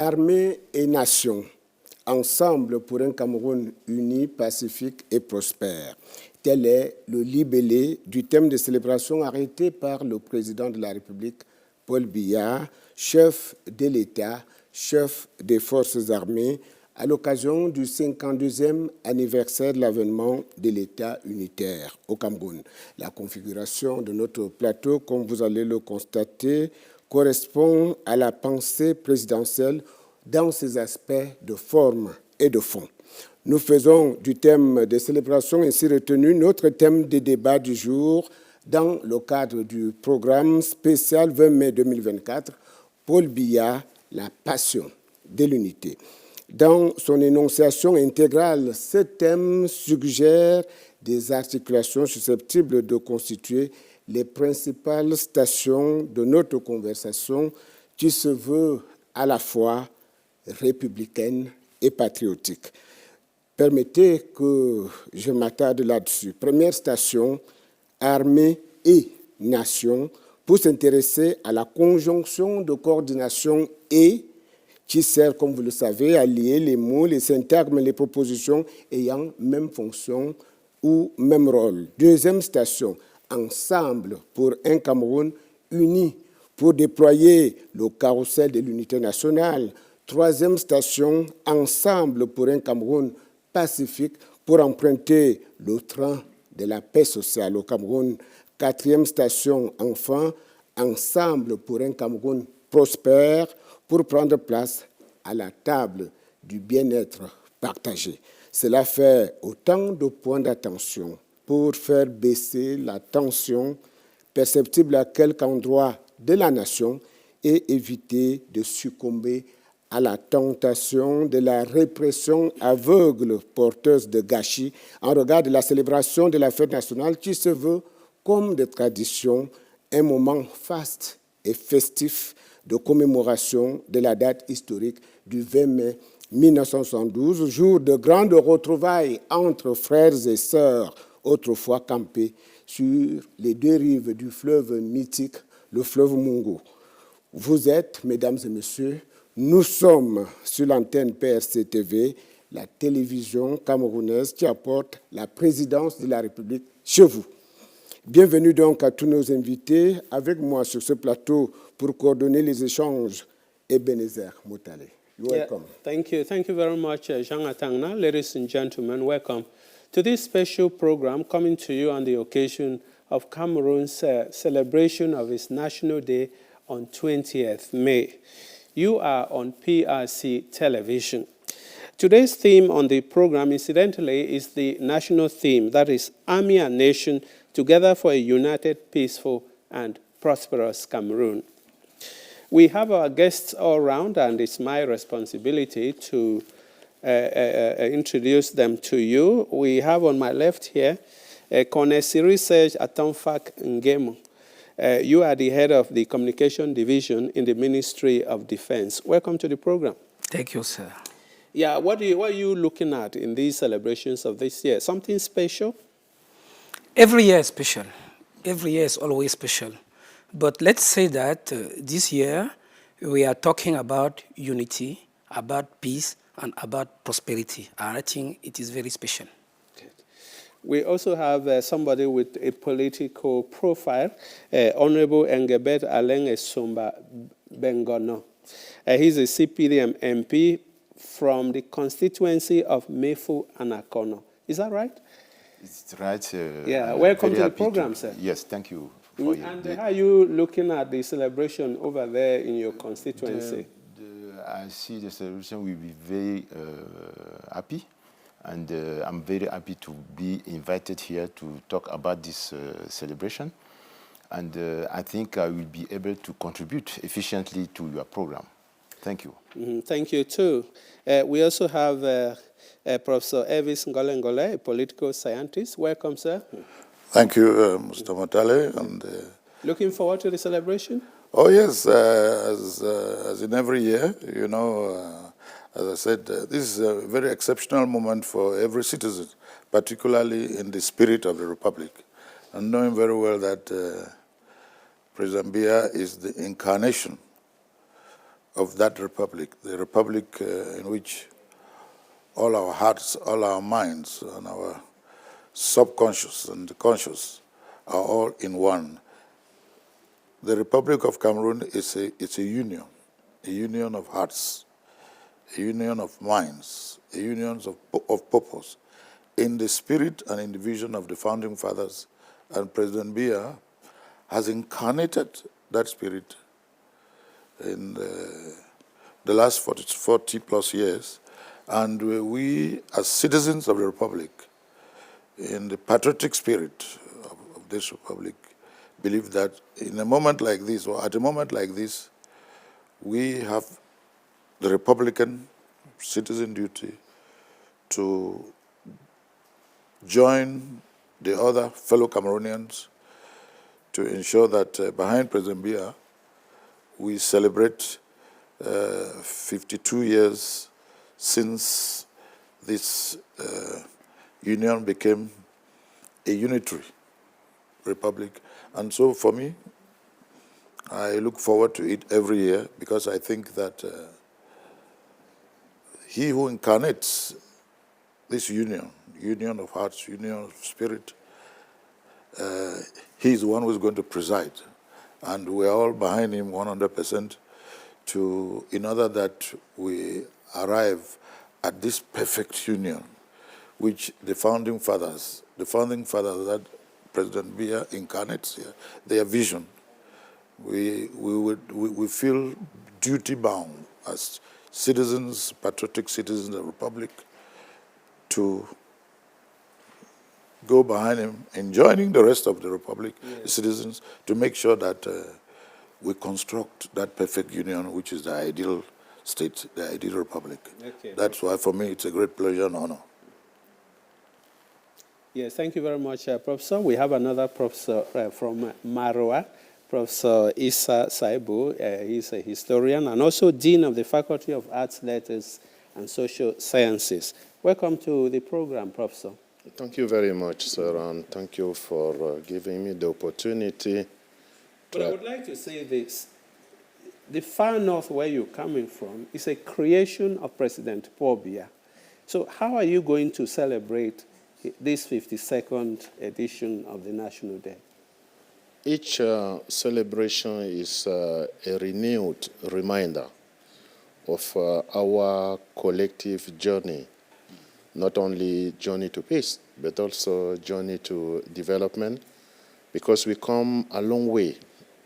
Armée et nation, ensemble pour un Cameroun uni, pacifique et prospère. Tel est le libellé du thème de célébration arrêté par le président de la République, Paul Biya, chef de l'État, chef des forces armées, à l'occasion du 52e anniversaire de l'avènement de l'État unitaire au Cameroun. La configuration de notre plateau, comme vous allez le constater, correspond à la pensée présidentielle dans ses aspects de forme et de fond. Nous faisons du thème de célébration ainsi retenu notre thème de débat du jour dans le cadre du programme spécial 20 mai 2024, Paul Biya, la passion de l'unité. Dans son énonciation intégrale, ce thème suggère des articulations susceptibles de constituer les principales stations de notre conversation qui se veut à la fois républicaine et patriotique. Permettez que je m'attarde là-dessus. Première station, armée et nation, pour s'intéresser à la conjonction de coordination et qui sert, comme vous le savez, à lier les mots, les syntagmes, les propositions ayant même fonction ou même rôle. Deuxième station, ensemble pour un Cameroun uni, pour déployer le carrousel de l'unité nationale. Troisième station, ensemble pour un Cameroun pacifique, pour emprunter le train de la paix sociale au Cameroun. Quatrième station, enfin, ensemble pour un Cameroun prospère, pour prendre place à la table du bien-être partagé. Cela fait autant de points d'attention pour faire baisser la tension perceptible à quelque endroit de la nation et éviter de succomber à la tentation de la répression aveugle porteuse de gâchis en regard de la célébration de la fête nationale qui se veut, comme de tradition, un moment faste et festif de commémoration de la date historique du 20 mai 1972, jour de grandes retrouvailles entre frères et sœurs autrefois campés sur les deux rives du fleuve mythique, le fleuve Mungo. Vous êtes, mesdames et messieurs, nous sommes sur l'antenne PRC-TV, la télévision camerounaise qui apporte la présidence de la République chez vous. Bienvenue donc à tous nos invités avec moi sur ce plateau pour coordonner les échanges. Ebenezer Motale. You're welcome. Thank you very much, Jean Atangna. Ladies and gentlemen, welcome to this special program coming to you on the occasion of Cameroon's celebration of its National Day on 20th May. You are on PRC Television. Today's theme on the program, incidentally, is the national theme, that is Army and Nation Together for a United, Peaceful, and Prosperous Cameroon. We have our guests all around, and it's my responsibility to introduce them to you. We have on my left here, Konesi Research Atonfak Ngemo. You are the head of the Communication Division in the Ministry of Defense. Welcome to the program. Thank you, sir. Yeah, what are you looking at in these celebrations of this year? Something special? Every year is special. Every year is always special. But let's say that this year we are talking about unity, about peace, and about prosperity. And I think it is very special. Okay. We also have somebody with a political profile, Honorable Engebet Aleng Esumba Bengono. He's a CPDM MP from the constituency of Mefu Anakono. Is that right? It's right. Yeah, welcome to the program, sir. Yes, thank you. And how are you looking at the celebration over there in your constituency? I see the celebration will be very happy, and I'm very happy to be invited here to talk about this celebration. And I think I will be able to contribute efficiently to your program. Thank you. Mm-hmm. Thank you, too. We also have Professor Elvis Ngole, a political scientist. Welcome, sir. Thank you, Mr. Motale. And, looking forward to the celebration? Oh, yes. As in every year, you know, as I said, this is a very exceptional moment for every citizen, particularly in the spirit of the Republic. And knowing very well that President Biya is the incarnation of that republic, the republic in which all our hearts, all our minds, and our subconscious and conscious are all in one. The Republic of Cameroon is a union of hearts, a union of minds, a union of purpose, in the spirit and in the vision of the Founding Fathers. And President Biya has incarnated that spirit in the last 40 plus years. And we, as citizens of the Republic, in the patriotic spirit of this Republic, believe that in a moment like this, or at a moment like this, we have the Republican citizen duty to join the other fellow Cameroonians to ensure that behind President Biya, we celebrate 52 years since this union became a unitary republic. And so for me, I look forward to it every year because I think that he who incarnates this union of hearts, union of spirit, he is the one who is going to preside. And we are all behind him 100% in order that we arrive at this perfect union, which the founding fathers that President Biya incarnates here, their vision. We feel duty-bound as citizens, patriotic citizens of the Republic, to go behind him and joining the rest of the Republic citizens to make sure that we construct that perfect union, which is the ideal state, the ideal Republic. Okay. That's why, for me, it's a great pleasure and honor. Yes, thank you very much, Professor. We have another professor from Maroa, Professor Issa Saibu. He's a historian and also Dean of the Faculty of Arts, Letters, and Social Sciences. Welcome to the program, Professor. Thank you very much, sir, and thank you for giving me the opportunity. But I would like to say this. The far north where you're coming from is a creation of President Paul Biya. So how are you going to celebrate this 52nd edition of the National Day? Each celebration is a renewed reminder of our collective journey, not only journey to peace, but also journey to development, because we come a long way,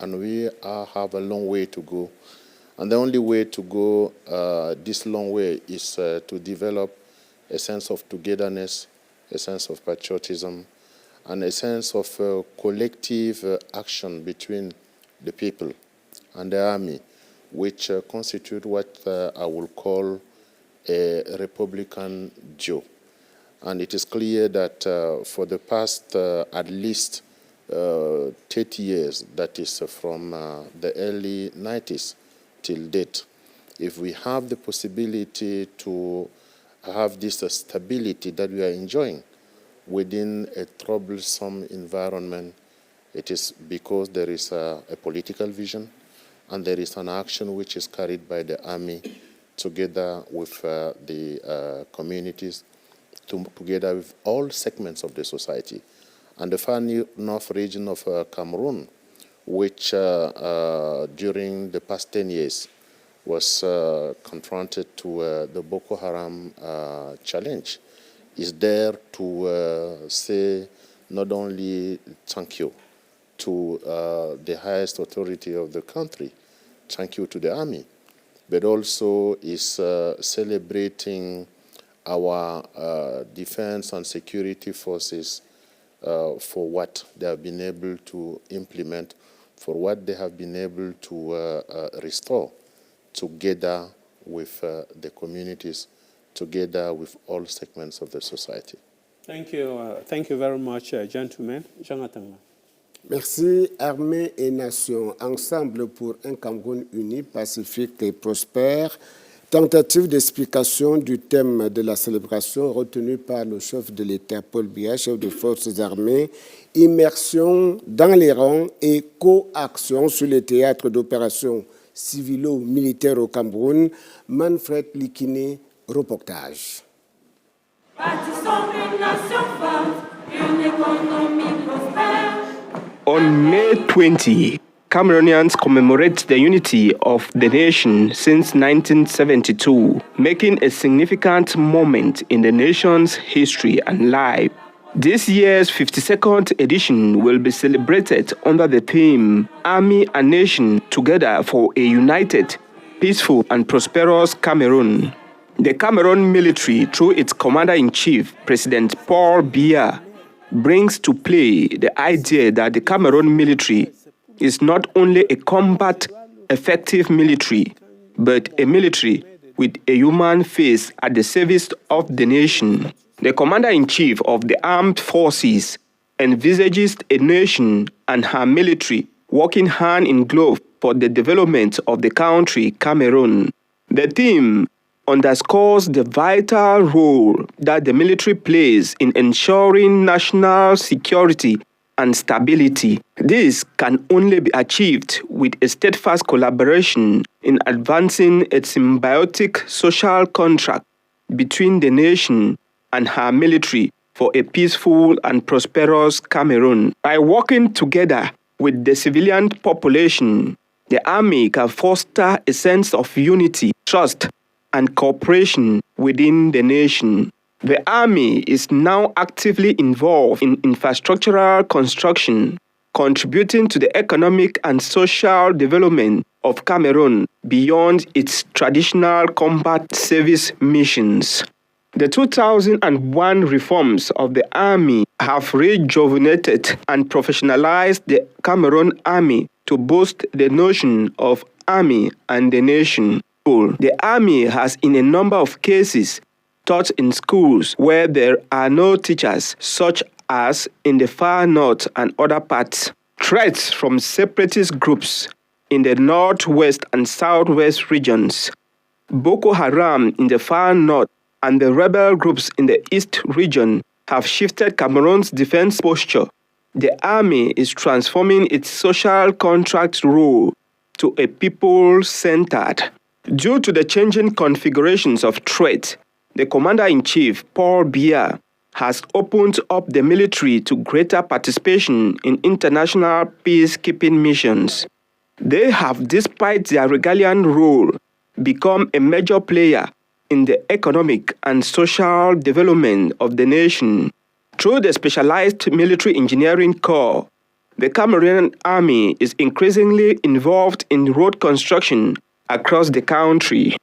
and we have a long way to go. And the only way to go this long way is to develop a sense of togetherness, a sense of patriotism, and a sense of collective action between the people and the army, which constitute what I will call a Republican Joe. And it is clear that for the past at least 30 years, that is from the early 90s till date, if we have the possibility to have this stability that we are enjoying within a troublesome environment, it is because there is a political vision and there is an action which is carried by the army together with the communities, together with all segments of the society. And the far north region of Cameroon, which during the past 10 years was confronted to the Boko Haram challenge, is there to say not only thank you to the highest authority of the country, thank you to the army, but also is celebrating our defense and security forces for what they have been able to implement, for what they have been able to restore, together with the communities, together with all segments of the society. Thank you very much, gentlemen. Jean-Atanga. Merci, Armée et Nation, ensemble pour un Cameroun uni, pacifique et prospère. Tentative d'explication du thème de la célébration retenu par le chef de l'État, Paul Biya, chef des forces armées, immersion dans les rangs et coaction sur les théâtres d'opération civilo-militaire au Cameroun. Manfred Likine, reportage. Bâtissons une nation forte, une économie prospère. On May 20, Cameroonians commemorate the unity of the nation since 1972, making a significant moment in the nation's history and life. This year's 52nd edition will be celebrated under the theme Army and Nation Together for a United, Peaceful and Prosperous Cameroon. The Cameroon military, through its Commander-in-Chief, President Paul Biya, brings to play the idea that the Cameroon military is not only a combat-effective military, but a military with a human face at the service of the nation. The Commander-in-Chief of the Armed Forces envisages a nation and her military working hand in glove for the development of the country, Cameroon. The theme underscores the vital role that the military plays in ensuring national security and stability. This can only be achieved with a steadfast collaboration in advancing a symbiotic social contract between the nation and her military for a peaceful and prosperous Cameroon. By working together with the civilian population, the army can foster a sense of unity, trust, and cooperation within the nation. The army is now actively involved in infrastructural construction, contributing to the economic and social development of Cameroon beyond its traditional combat service missions. The 2001 reforms of the army have rejuvenated and professionalized the Cameroon army to boost the notion of army and the nation. The army has, in a number of cases, taught in schools where there are no teachers, such as in the far north and other parts. Threats from separatist groups in the northwest and southwest regions, Boko Haram in the far north, and the rebel groups in the east region have shifted Cameroon's defense posture. The army is transforming its social contract role to a people-centered. Due to the changing configurations of threat, the Commander-in-Chief, Paul Biya, has opened up the military to greater participation in international peacekeeping missions. They have, despite their Regalian role, become a major player in the economic and social development of the nation. Through the Specialized Military Engineering Corps, the Cameroonian Army is increasingly involved in road construction across the country.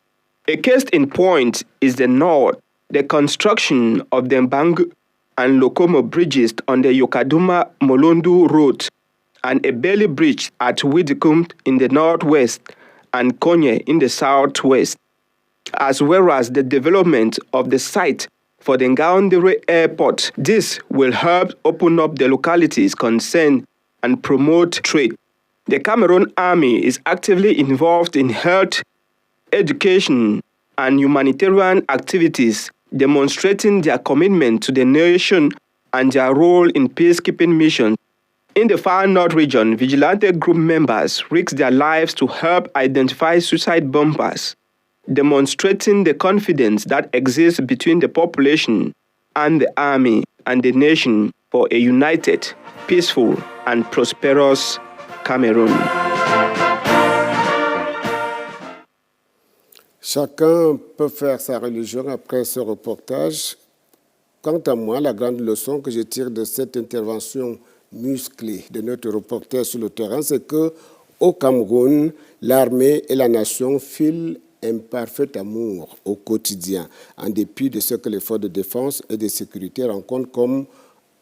A case in point is the north, the construction of the Mbangu and Lokomo bridges on the Yokaduma-Molondu road, and a Bailey bridge at Widikum in the northwest and Konye in the southwest, as well as the development of the site for the Ngaoundéré Airport. This will help open up the localities concerned and promote trade. The Cameroon Army is actively involved in health, education, and humanitarian activities, demonstrating their commitment to the nation and their role in peacekeeping missions. In the far north region, vigilante group members risk their lives to help identify suicide bombers, demonstrating the confidence that exists between the population and the army and the nation for a united, peaceful, and prosperous Cameroon. Chacun peut faire sa religion après ce reportage. Quant à moi, la grande leçon que je tire de cette intervention musclée de notre reporter sur le terrain, c'est qu'au Cameroun, l'armée et la nation filent un parfait amour au quotidien, en dépit de ce que les forces de défense et de sécurité rencontrent comme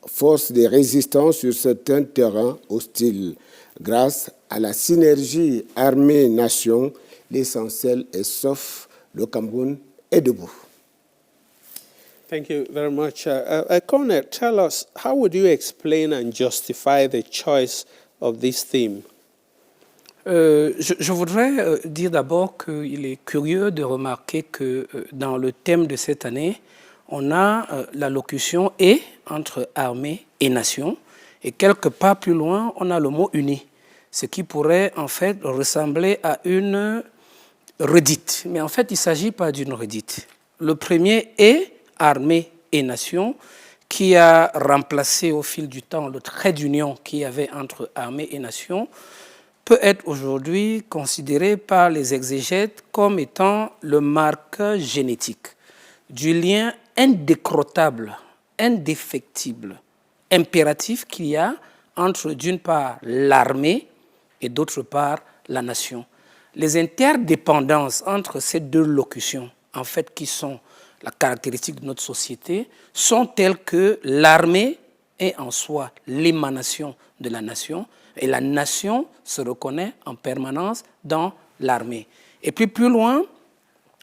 force de résistance sur certains terrains hostiles. Grâce à la synergie armée-nation, l'essentiel est sauf, le Cameroun est debout. Thank you very much. Colonel, tell us, how would you explain and justify the choice of this theme? Je voudrais dire d'abord qu'il est curieux de remarquer que dans le thème de cette année, on a la locution « et » entre armée et nation, et quelque part plus loin, on a le mot « uni ». ce qui pourrait en fait ressembler à une redite. Mais en fait, il ne s'agit pas d'une redite. Le premier est Armée et Nation, qui a remplacé au fil du temps le trait d'union qu'il y avait entre Armée et Nation, peut être aujourd'hui considéré par les exégètes comme étant le marqueur génétique du lien indécrottable, indéfectible, impératif qu'il y a entre, d'une part, l'armée et d'autre part, la nation. Les interdépendances entre ces deux locutions, en fait, qui sont la caractéristique de notre société, sont telles que l'armée est en soi l'émanation de la nation et la nation se reconnaît en permanence dans l'armée. Et puis plus loin,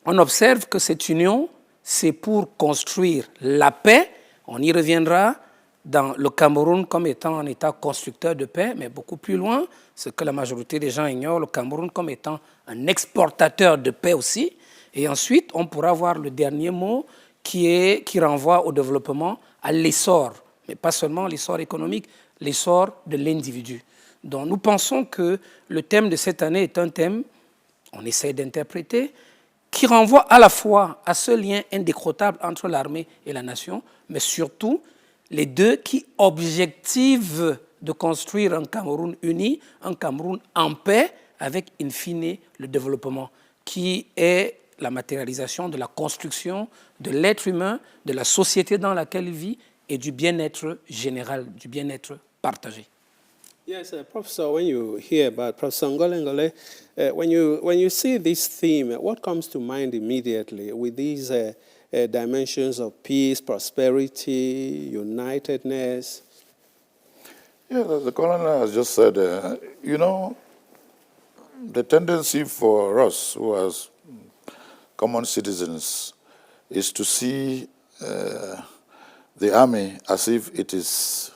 on observe que cette union, c'est pour construire la paix. On y reviendra dans le Cameroun comme étant un État constructeur de paix, mais beaucoup plus loin, ce que la majorité des gens ignorent, le Cameroun comme étant un exportateur de paix aussi. Et ensuite, on pourra voir le dernier mot qui renvoie au développement, à l'essor, mais pas seulement l'essor économique, l'essor de l'individu. Donc nous pensons que le thème de cette année est un thème, on essaie d'interpréter, qui renvoie à la fois à ce lien indécrottable entre l'armée et la nation, mais surtout les deux qui objectivent de construire un Cameroun uni, un Cameroun en paix, avec in fine le développement, qui est la matérialisation de la construction de l'être humain, de la société dans laquelle il vit et du bien-être général, du bien-être partagé. Yes, Professor, when you hear about Professor Ngole Ngole, when you see this theme, what comes to mind immediately with these dimensions of peace, prosperity, unitedness? Yeah, the colonel has just said, you know, the tendency for us who are common citizens is to see the army as if it is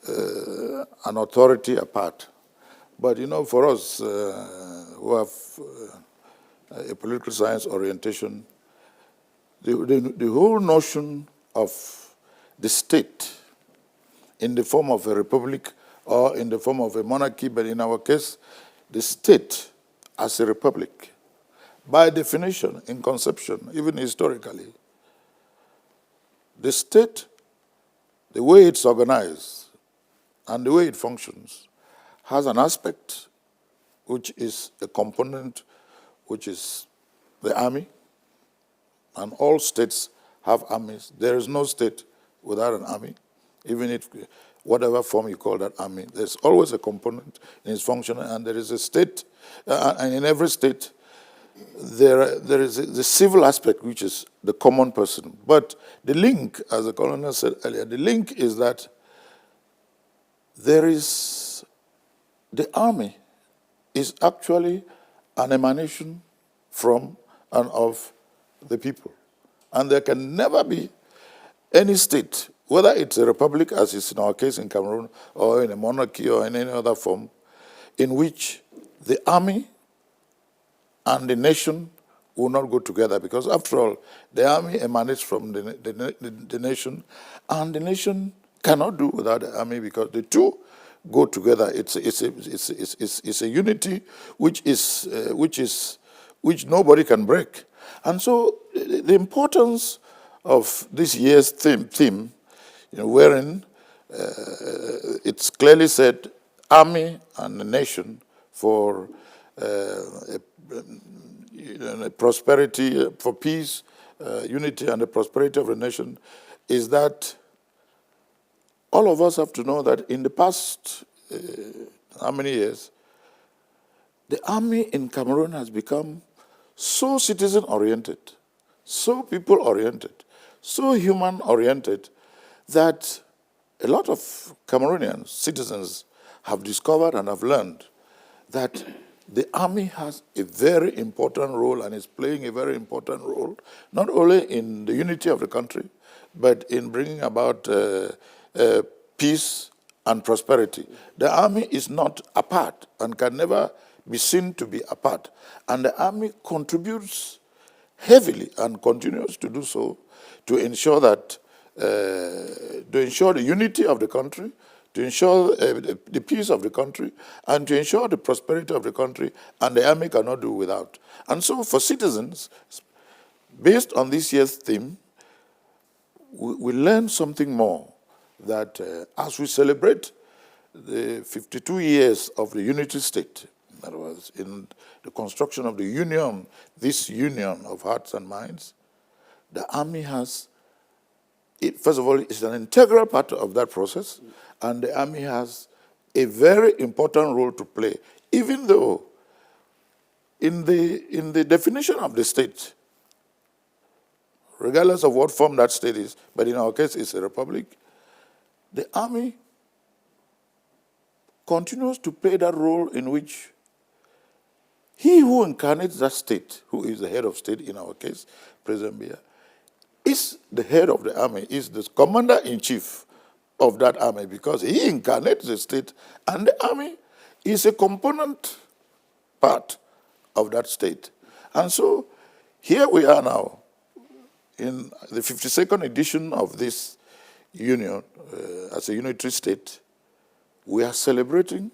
an authority apart. But, you know, for us who have a political science orientation, the whole notion of the state in the form of a republic or in the form of a monarchy, but in our case, the state as a republic, by definition, in conception, even historically, the state, the way it's organized and the way it functions, has an aspect which is a component, which is the army, and all states have armies. There is no state without an army, even if whatever form you call that army, there's always a component in its function, and there is a state, and in every state, there is the civil aspect, which is the common person. But the link, as the colonel said earlier, the link is that there is, the army is actually an emanation from and of the people. And there can never be any state, whether it's a republic, as is in our case in Cameroon, or in a monarchy or in any other form, in which the army and the nation will not go together, because after all, the army emanates from the nation, and the nation cannot do without the army, because the two go together. It's a unity which nobody can break. And so the importance of this year's theme, you know, wherein it's clearly said, army and the nation for prosperity, for peace, unity and the prosperity of the nation, is that all of us have to know that in the past, how many years, the army in Cameroon has become so citizen-oriented, so people-oriented, so human-oriented, that a lot of Cameroonian citizens have discovered and have learned that the army has a very important role and is playing a very important role, not only in the unity of the country, but in bringing about peace and prosperity. The army is not apart and can never be seen to be apart. And the army contributes heavily and continues to do so to ensure that, to ensure the unity of the country, to ensure the peace of the country and to ensure the prosperity of the country, and the army cannot do without. And so for citizens, based on this year's theme, we learn something more, that as we celebrate the 52 years of the unity state, in other words, in the construction of the union, this union of hearts and minds, the army has, first of all, it's an integral part of that process, and the army has a very important role to play, even though in the definition of the state, regardless of what form that state is, but in our case it's a republic, the army continues to play that role in which he who incarnates that state, who is the head of state in our case, President Biya, is the head of the army, is the commander-in-chief of that army, because he incarnates the state, and the army is a component part of that state. And so here we are now in the 52nd edition of this union as a unitary state. We are celebrating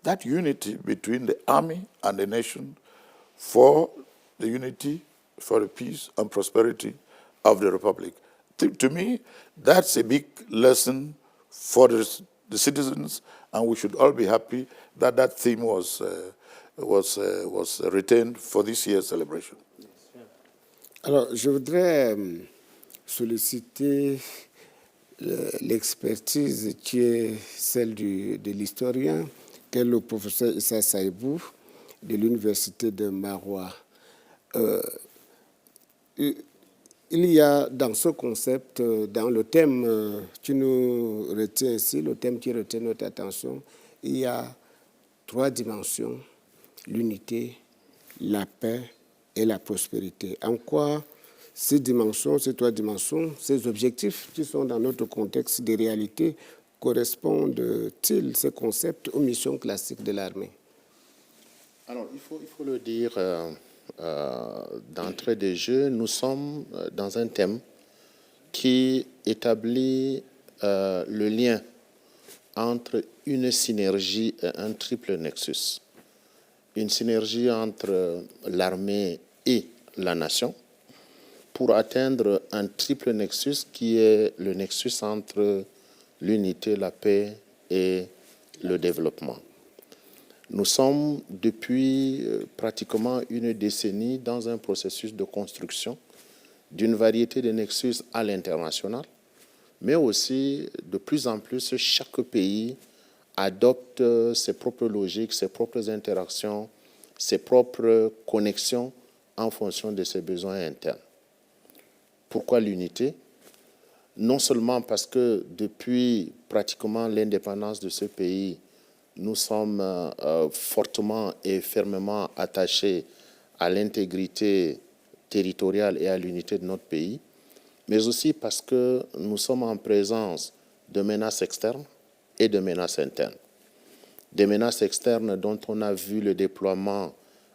that unity between the army and the nation for the unity, for the peace and prosperity of the republic. To me, that's a big lesson for the citizens, and we should all be happy that that theme was retained for this year's celebration. Alors, je voudrais solliciter l'expertise qui est celle de l'historien, qui est le professeur Issa Saïbou de l'Université de Maroua. Il y a dans ce concept, dans le thème qui nous retient ici, le thème qui retient notre attention, il y a 3 dimensions: l'unité, la paix et la prospérité. En quoi ces dimensions, ces 3 dimensions, ces objectifs qui sont dans notre contexte de réalité correspondent-ils, ces concepts, aux missions classiques de l'armée? Alors, il faut le dire d'entrée de jeu, nous sommes dans un thème qui établit le lien entre une synergie et un triple nexus. Une synergie entre l'armée et la nation pour atteindre un triple nexus qui est le nexus entre l'unité, la paix et le développement. Nous sommes depuis pratiquement une décennie dans un processus de construction d'une variété de nexus à l'international, mais aussi de plus en plus chaque pays adopte ses propres logiques, ses propres interactions, ses propres connexions en fonction de ses besoins internes. Pourquoi l'unité? Non seulement parce que depuis pratiquement l'indépendance de ce pays, nous sommes fortement et fermement attachés à l'intégrité territoriale et à l'unité de notre pays, mais aussi parce que nous sommes en présence de menaces externes et de menaces internes. Des menaces externes dont on a vu le déploiement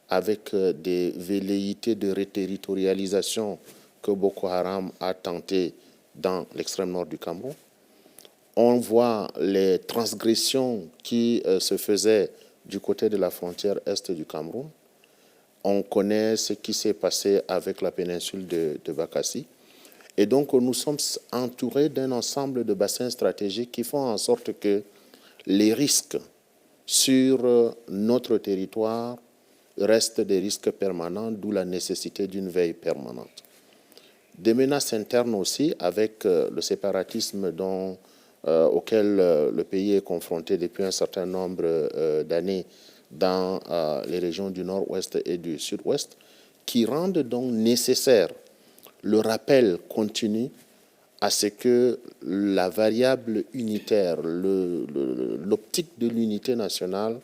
avec des velléités de reterritorialisation que Boko Haram a tenté dans l'extrême nord du Cameroun. On voit les transgressions qui se faisaient du côté de la frontière est du Cameroun. On connaît ce qui s'est passé avec la péninsule de Bakassi. Et donc, nous sommes entourés d'un ensemble de bassins stratégiques qui font en sorte que les risques sur notre territoire restent des risques permanents, d'où la nécessité d'une veille permanente. Des menaces internes aussi, avec le séparatisme auquel le pays est confronté depuis un certain nombre d'années dans les régions du nord-ouest et du sud-ouest, qui rendent donc nécessaire le rappel continu à ce que la variable unitaire, l'optique de l'unité nationale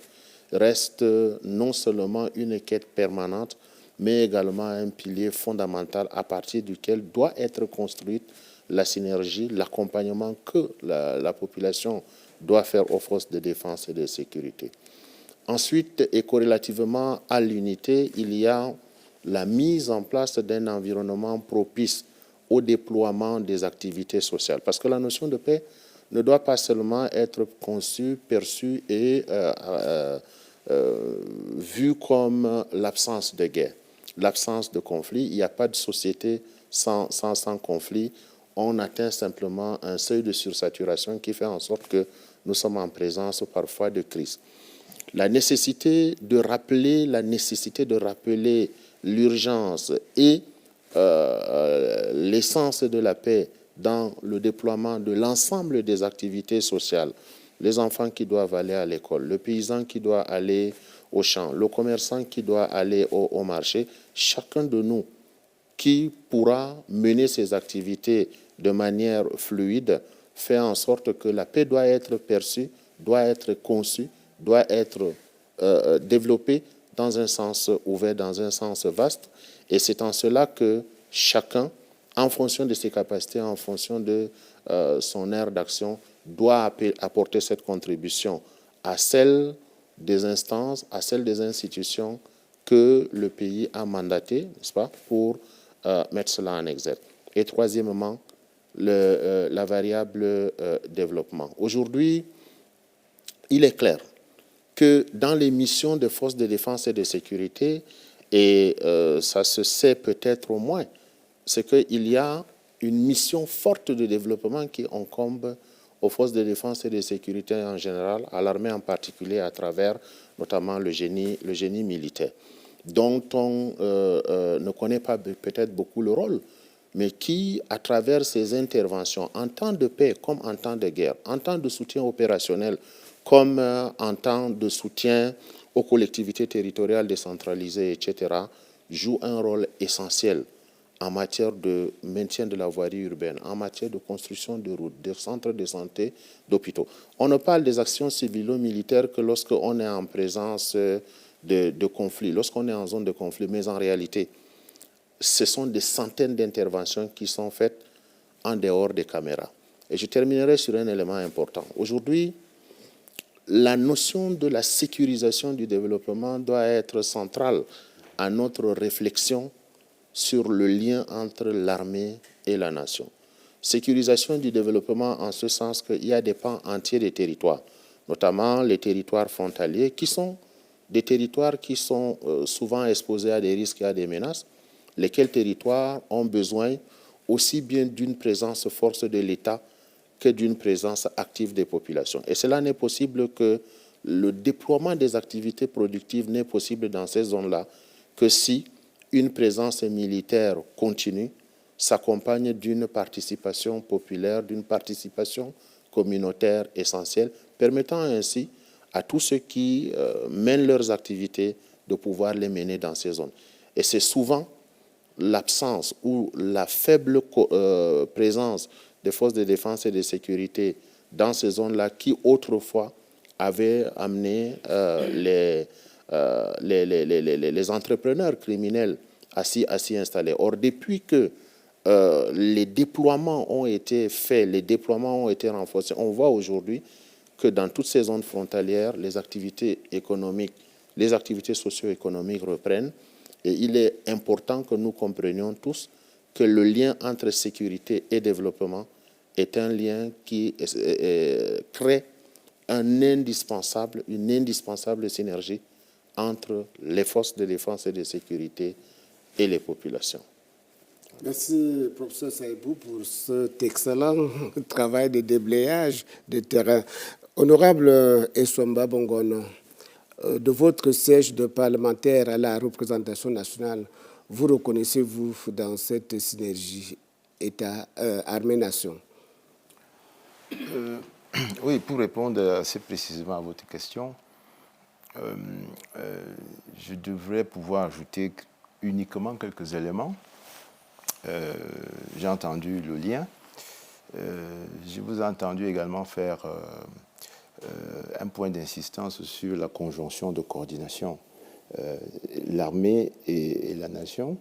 reste non seulement une quête permanente, mais également un pilier fondamental à partir duquel doit être construite la synergie, l'accompagnement que la population doit faire aux forces de défense et de sécurité. Ensuite, et corrélativement à l'unité, il y a la mise en place d'un environnement propice au déploiement des activités sociales. Parce que la notion de paix ne doit pas seulement être conçu, perçu et vu comme l'absence de guerre, l'absence de conflit. Il n'y a pas de société sans conflit. On atteint simplement un seuil de sursaturation qui fait en sorte que nous sommes en présence parfois de crise. La nécessité de rappeler l'urgence et l'essence de la paix dans le déploiement de l'ensemble des activités sociales. Les enfants qui doivent aller à l'école, le paysan qui doit aller au champ, le commerçant qui doit aller au marché, chacun de nous qui pourra mener ses activités de manière fluide fait en sorte que la paix doit être perçue, doit être conçue, doit être développée dans un sens ouvert, dans un sens vaste. Et c'est en cela que chacun, en fonction de ses capacités, en fonction de son aire d'action, doit apporter cette contribution à celle des instances, à celle des institutions que le pays a mandatées, n'est-ce pas, pour mettre cela en exergue. Et troisièmement, la variable développement. Aujourd'hui, il est clair que dans les missions des forces de défense et de sécurité, et ça se sait peut-être au moins, c'est qu'il y a une mission forte de développement qui incombe aux forces de défense et de sécurité en général, à l'armée en particulier, à travers notamment le génie militaire, dont on ne connaît pas peut-être beaucoup le rôle, mais qui, à travers ses interventions, en temps de paix comme en temps de guerre, en temps de soutien opérationnel comme en temps de soutien aux collectivités territoriales décentralisées, etc., joue un rôle essentiel en matière de maintien de la voirie urbaine, en matière de construction de routes, de centres de santé, d'hôpitaux. On ne parle des actions civilo-militaires que lorsqu'on est en présence de conflits, lorsqu'on est en zone de conflit, mais en réalité, ce sont des centaines d'interventions qui sont faites en dehors des caméras. Et je terminerai sur un élément important. Aujourd'hui, la notion de la sécurisation du développement doit être centrale à notre réflexion sur le lien entre l'armée et la nation. Sécurisation du développement en ce sens qu'il y a des pans entiers des territoires, notamment les territoires frontaliers, qui sont des territoires qui sont souvent exposés à des risques et à des menaces, lesquels territoires ont besoin aussi bien d'une présence force de l'État que d'une présence active des populations. Et cela n'est possible que le déploiement des activités productives n'est possible dans ces zones-là que si une présence militaire continue s'accompagne d'une participation populaire, d'une participation communautaire essentielle, permettant ainsi à tous ceux qui mènent leurs activités de pouvoir les mener dans ces zones. Et c'est souvent l'absence ou la faible présence des forces de défense et de sécurité dans ces zones-là qui autrefois avaient amené les entrepreneurs criminels à s'y installer. Or, depuis que les déploiements ont été faits, les déploiements ont été renforcés, on voit aujourd'hui que dans toutes ces zones frontalières, les activités économiques, les activités socio-économiques reprennent. Et il est important que nous comprenions tous que le lien entre sécurité et développement est un lien qui crée une indispensable synergie entre les forces de défense et de sécurité et les populations. Merci, professeur Saïbou, pour cet excellent travail de déblayage de terrain. Honorable Essomba Bongono, de votre siège de parlementaire à la représentation nationale, vous reconnaissez-vous dans cette synergie État-armée-nation? Oui, pour répondre assez précisément à votre question, je devrais pouvoir ajouter uniquement quelques éléments. J'ai entendu le lien. Je vous ai entendu également faire un point d'insistance sur la conjonction de coordination, l'armée et la nation.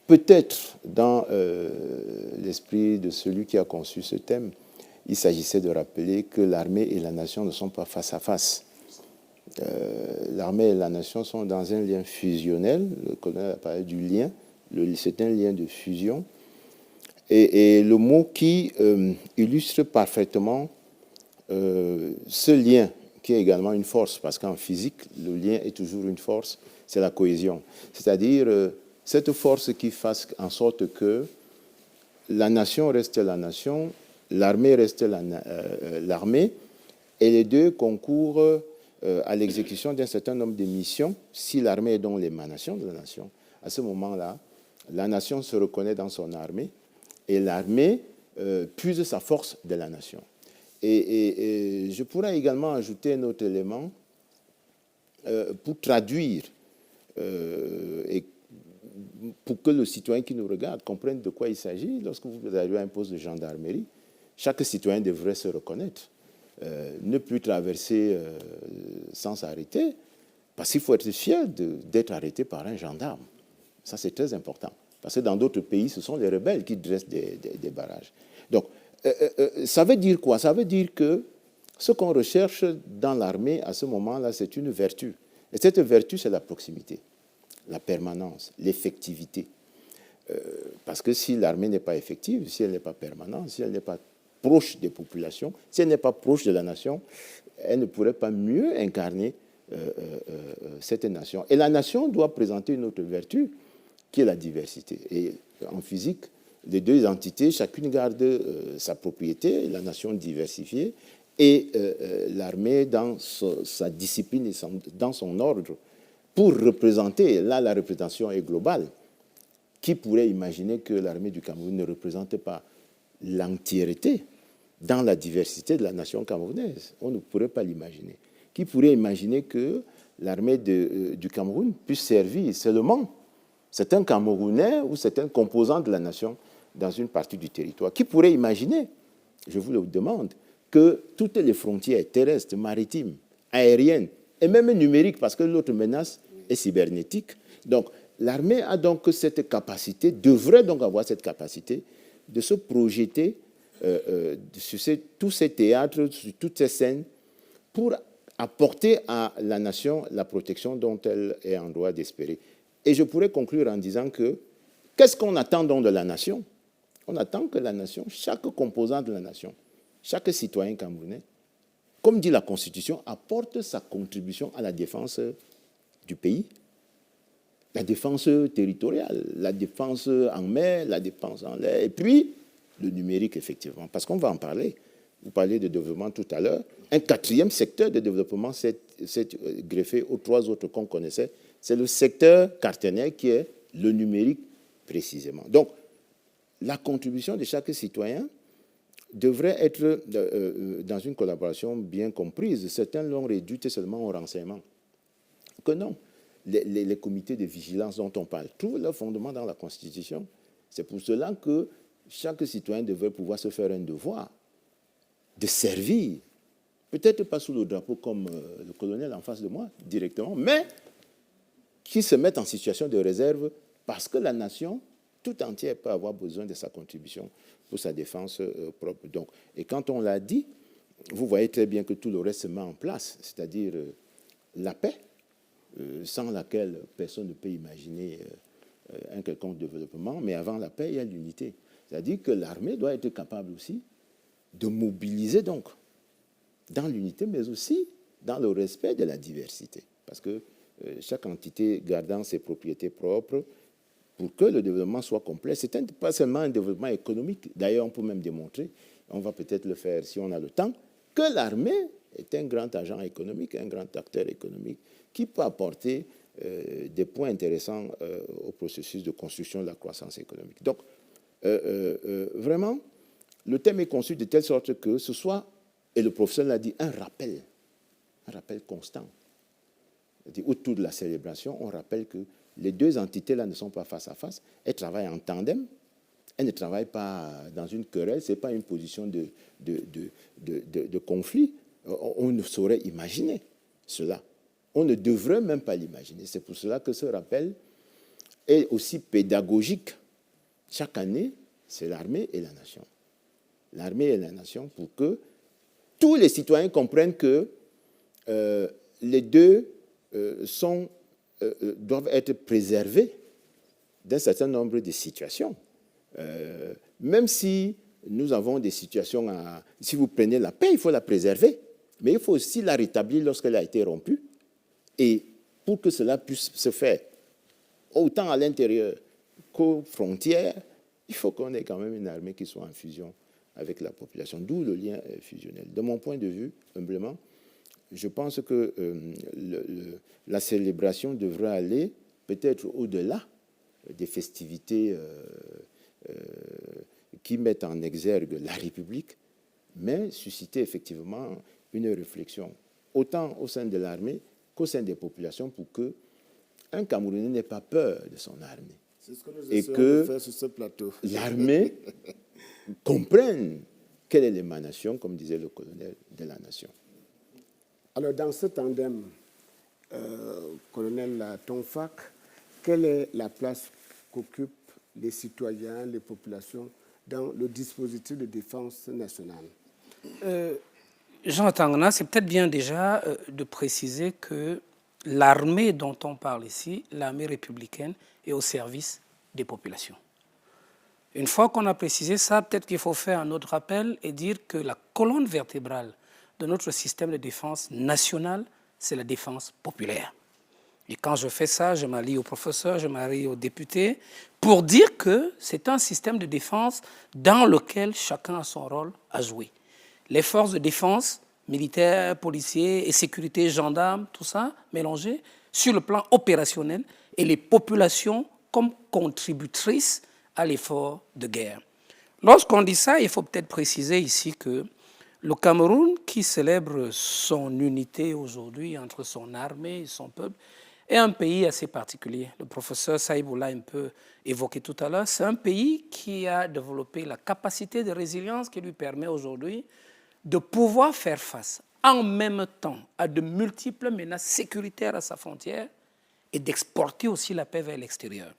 Peut-être dans l'esprit de celui qui a conçu ce thème, il s'agissait de rappeler que l'armée et la nation ne sont pas face à face. L'armée et la nation sont dans un lien fusionnel. Le colonel a parlé du lien. C'est un lien de fusion. Et le mot qui illustre parfaitement ce lien, qui est également une force, parce qu'en physique, le lien est toujours une force, c'est la cohésion. C'est-à-dire cette force qui fasse en sorte que la nation reste la nation, l'armée reste l'armée, et les deux concourent à l'exécution d'un certain nombre de missions. Si l'armée est donc l'émanation de la nation, à ce moment-là, la nation se reconnaît dans son armée, et l'armée puise sa force de la nation. Et je pourrais également ajouter un autre élément pour traduire et pour que le citoyen qui nous regarde comprenne de quoi il s'agit. Lorsque vous arrivez à un poste de gendarmerie, chaque citoyen devrait se reconnaître, ne plus traverser sans s'arrêter, parce qu'il faut être fier d'être arrêté par un gendarme. Ça, c'est très important. Parce que dans d'autres pays, ce sont les rebelles qui dressent des barrages. Donc, ça veut dire quoi? Ça veut dire que ce qu'on recherche dans l'armée à ce moment-là, c'est une vertu. Et cette vertu, c'est la proximité, la permanence, l'effectivité. Parce que si l'armée n'est pas effective, si elle n'est pas permanente, si elle n'est pas proche des populations, si elle n'est pas proche de la nation, elle ne pourrait pas mieux incarner cette nation. Et la nation doit présenter une autre vertu, qui est la diversité. Et en physique, les deux entités, chacune garde sa propriété, la nation diversifiée, et l'armée dans sa discipline et dans son ordre, pour représenter, là la représentation est globale. Qui pourrait imaginer que l'armée du Cameroun ne représente pas l'entièreté dans la diversité de la nation camerounaise? On ne pourrait pas l'imaginer. Qui pourrait imaginer que l'armée du Cameroun puisse servir seulement certains Camerounais ou certains composants de la nation dans une partie du territoire? Qui pourrait imaginer, je vous le demande, que toutes les frontières terrestres, maritimes, aériennes et même numériques, parce que l'autre menace est cybernétique. Donc, l'armée a donc cette capacité, devrait donc avoir cette capacité de se projeter sur tous ces théâtres, sur toutes ces scènes, pour apporter à la nation la protection dont elle est en droit d'espérer. Et je pourrais conclure en disant que, qu'est-ce qu'on attend donc de la nation? On attend que la nation, chaque composant de la nation, chaque citoyen camerounais, comme dit la Constitution, apporte sa contribution à la défense du pays, la défense territoriale, la défense en mer, la défense en l'air, et puis le numérique, effectivement, parce qu'on va en parler. Vous parliez de développement tout à l'heure. Un quatrième secteur de développement s'est greffé aux trois autres qu'on connaissait. C'est le secteur partenaire qui est le numérique, précisément. Donc, la contribution de chaque citoyen devrait être dans une collaboration bien comprise. Certains l'ont réduite seulement au renseignement. Que non. Les comités de vigilance dont on parle trouvent leur fondement dans la Constitution. C'est pour cela que chaque citoyen devrait pouvoir se faire un devoir de servir, peut-être pas sous le drapeau comme le colonel en face de moi, directement, mais qui se mettent en situation de réserve parce que la nation tout entière peut avoir besoin de sa contribution pour sa défense propre. Donc, et quand on l'a dit, vous voyez très bien que tout le reste se met en place, c'est-à-dire la paix, sans laquelle personne ne peut imaginer un quelconque développement, mais avant la paix, il y a l'unité. C'est-à-dire que l'armée doit être capable aussi de mobiliser donc dans l'unité, mais aussi dans le respect de la diversité. Parce que chaque entité gardant ses propriétés propres, pour que le développement soit complet, c'est pas seulement un développement économique. D'ailleurs, on peut même démontrer, on va peut-être le faire si on a le temps, que l'armée est un grand agent économique, un grand acteur économique qui peut apporter des points intéressants au processus de construction de la croissance économique. Donc, vraiment, le thème est conçu de telle sorte que ce soit, et le professeur l'a dit, un rappel constant. Autour de la célébration, on rappelle que les deux entités-là ne sont pas face à face, elles travaillent en tandem, elles ne travaillent pas dans une querelle, ce n'est pas une position de conflit. On ne saurait imaginer cela. On ne devrait même pas l'imaginer. C'est pour cela que ce rappel est aussi pédagogique. Chaque année, c'est l'armée et la nation. L'armée et la nation pour que tous les citoyens comprennent que les deux doivent être préservés d'un certain nombre de situations. même si nous avons des situations, si vous prenez la paix, il faut la préserver, mais il faut aussi la rétablir lorsqu'elle a été rompue. Et pour que cela puisse se faire, autant à l'intérieur qu'aux frontières, il faut qu'on ait quand même une armée qui soit en fusion avec la population, d'où le lien fusionnel. De mon point de vue, humblement, je pense que la célébration devrait aller peut-être au-delà des festivités qui mettent en exergue la République, mais susciter effectivement une réflexion, autant au sein de l'armée qu'au sein des populations, pour qu'un Camerounais n'ait pas peur de son armée. C'est ce que nous Et essayons que de faire sur ce plateau. l'armée comprenne quelle est l'émanation, comme disait le colonel, de la nation. Alors, dans ce tandem, colonel Tonfak, quelle est la place qu'occupent les citoyens, les populations dans le dispositif de défense nationale? Jean Tangana, c'est peut-être bien déjà de préciser que l'armée dont on parle ici, l'armée républicaine, est au service des populations. Une fois qu'on a précisé ça, peut-être qu'il faut faire un autre rappel et dire que la colonne vertébrale de notre système de défense nationale, c'est la défense populaire. Et quand je fais ça, je m'allie aux professeurs, je m'allie aux députés, pour dire que c'est un système de défense dans lequel chacun a son rôle à jouer. Les forces de défense, militaires, policiers et sécurité, gendarmes, tout ça, mélangé sur le plan opérationnel, et les populations comme contributrices à l'effort de guerre. Lorsqu'on dit ça, il faut peut-être préciser ici que le Cameroun, qui célèbre son unité aujourd'hui entre son armée et son peuple, est un pays assez particulier. Le professeur Saïbou l'a un peu évoqué tout à l'heure. C'est un pays qui a développé la capacité de résilience qui lui permet aujourd'hui de pouvoir faire face en même temps à de multiples menaces sécuritaires à sa frontière et d'exporter aussi la paix vers l'extérieur.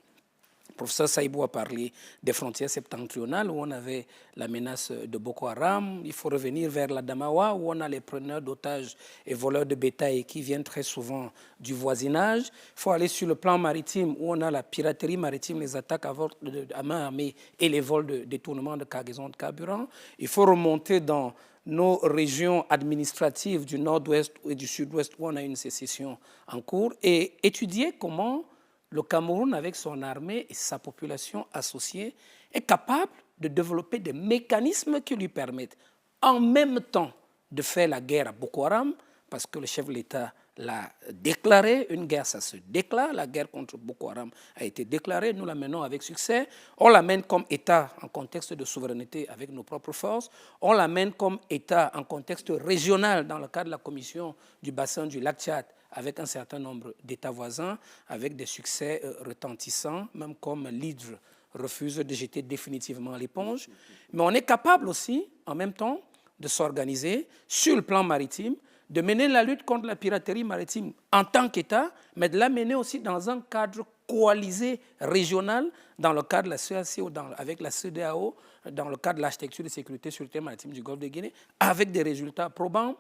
Le professeur Saïbou a parlé des frontières septentrionales où on avait la menace de Boko Haram. Il faut revenir vers la Damawa où on a les preneurs d'otages et voleurs de bétail qui viennent très souvent du voisinage. Il faut aller sur le plan maritime où on a la piraterie maritime, les attaques à main armée et les vols de détournement de cargaison de carburant. Il faut remonter dans nos régions administratives du nord-ouest et du sud-ouest où on a une sécession en cours et étudier comment le Cameroun, avec son armée et sa population associée, est capable de développer des mécanismes qui lui permettent en même temps de faire la guerre à Boko Haram, parce que le chef de l'État l'a déclaré, une guerre ça se déclare, la guerre contre Boko Haram a été déclarée, nous la menons avec succès, on la mène comme État en contexte de souveraineté avec nos propres forces, on la mène comme État en contexte régional dans le cadre de la commission du bassin du lac Tchad, avec un certain nombre d'États voisins, avec des succès retentissants, même comme l'Hydre refuse de jeter définitivement l'éponge. Mais on est capable aussi, en même temps, de s'organiser sur le plan maritime, de mener la lutte contre la piraterie maritime en tant qu'État, mais de la mener aussi dans un cadre coalisé régional, dans le cadre de la CEAC ou avec la CEDEAO, dans le cadre de l'architecture de sécurité sur le thème maritime du Golfe de Guinée, avec des résultats probants.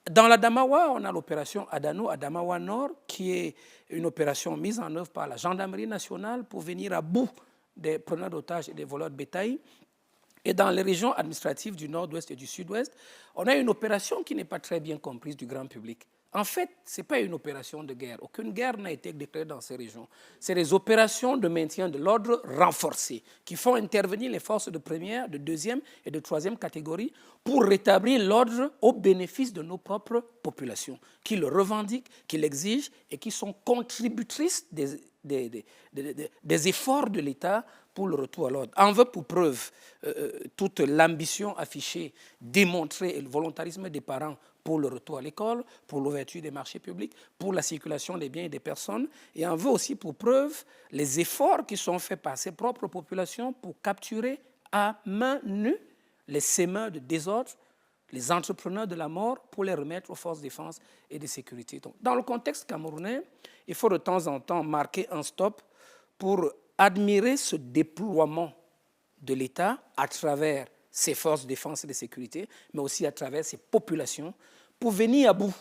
Dans la Damawa, on a l'opération Adano, Adamawa Nord, qui est une opération mise en œuvre par la gendarmerie nationale pour venir à bout des preneurs d'otages et des voleurs de bétail. Et dans les régions administratives du nord-ouest et du sud-ouest, on a une opération qui n'est pas très bien comprise du grand public. En fait, ce n'est pas une opération de guerre. Aucune guerre n'a été déclarée dans ces régions. C'est des opérations de maintien de l'ordre renforcées qui font intervenir les forces de première, de deuxième et de troisième catégorie pour rétablir l'ordre au bénéfice de nos propres populations, qui le revendiquent, qui l'exigent et qui sont contributrices des efforts de l'État pour le retour à l'ordre. En veut pour preuve toute l'ambition affichée, démontrée et le volontarisme des parents pour le retour à l'école, pour l'ouverture des marchés publics, pour la circulation des biens et des personnes. Et en veut aussi pour preuve les efforts qui sont faits par ses propres populations pour capturer à main nue les sémeurs de désordre, les entrepreneurs de la mort, pour les remettre aux forces de défense et de sécurité. Donc, dans le contexte camerounais, il faut de temps en temps marquer un stop pour admirer ce déploiement de l'État à travers ses forces de défense et de sécurité, mais aussi à travers ses populations, pour venir à bout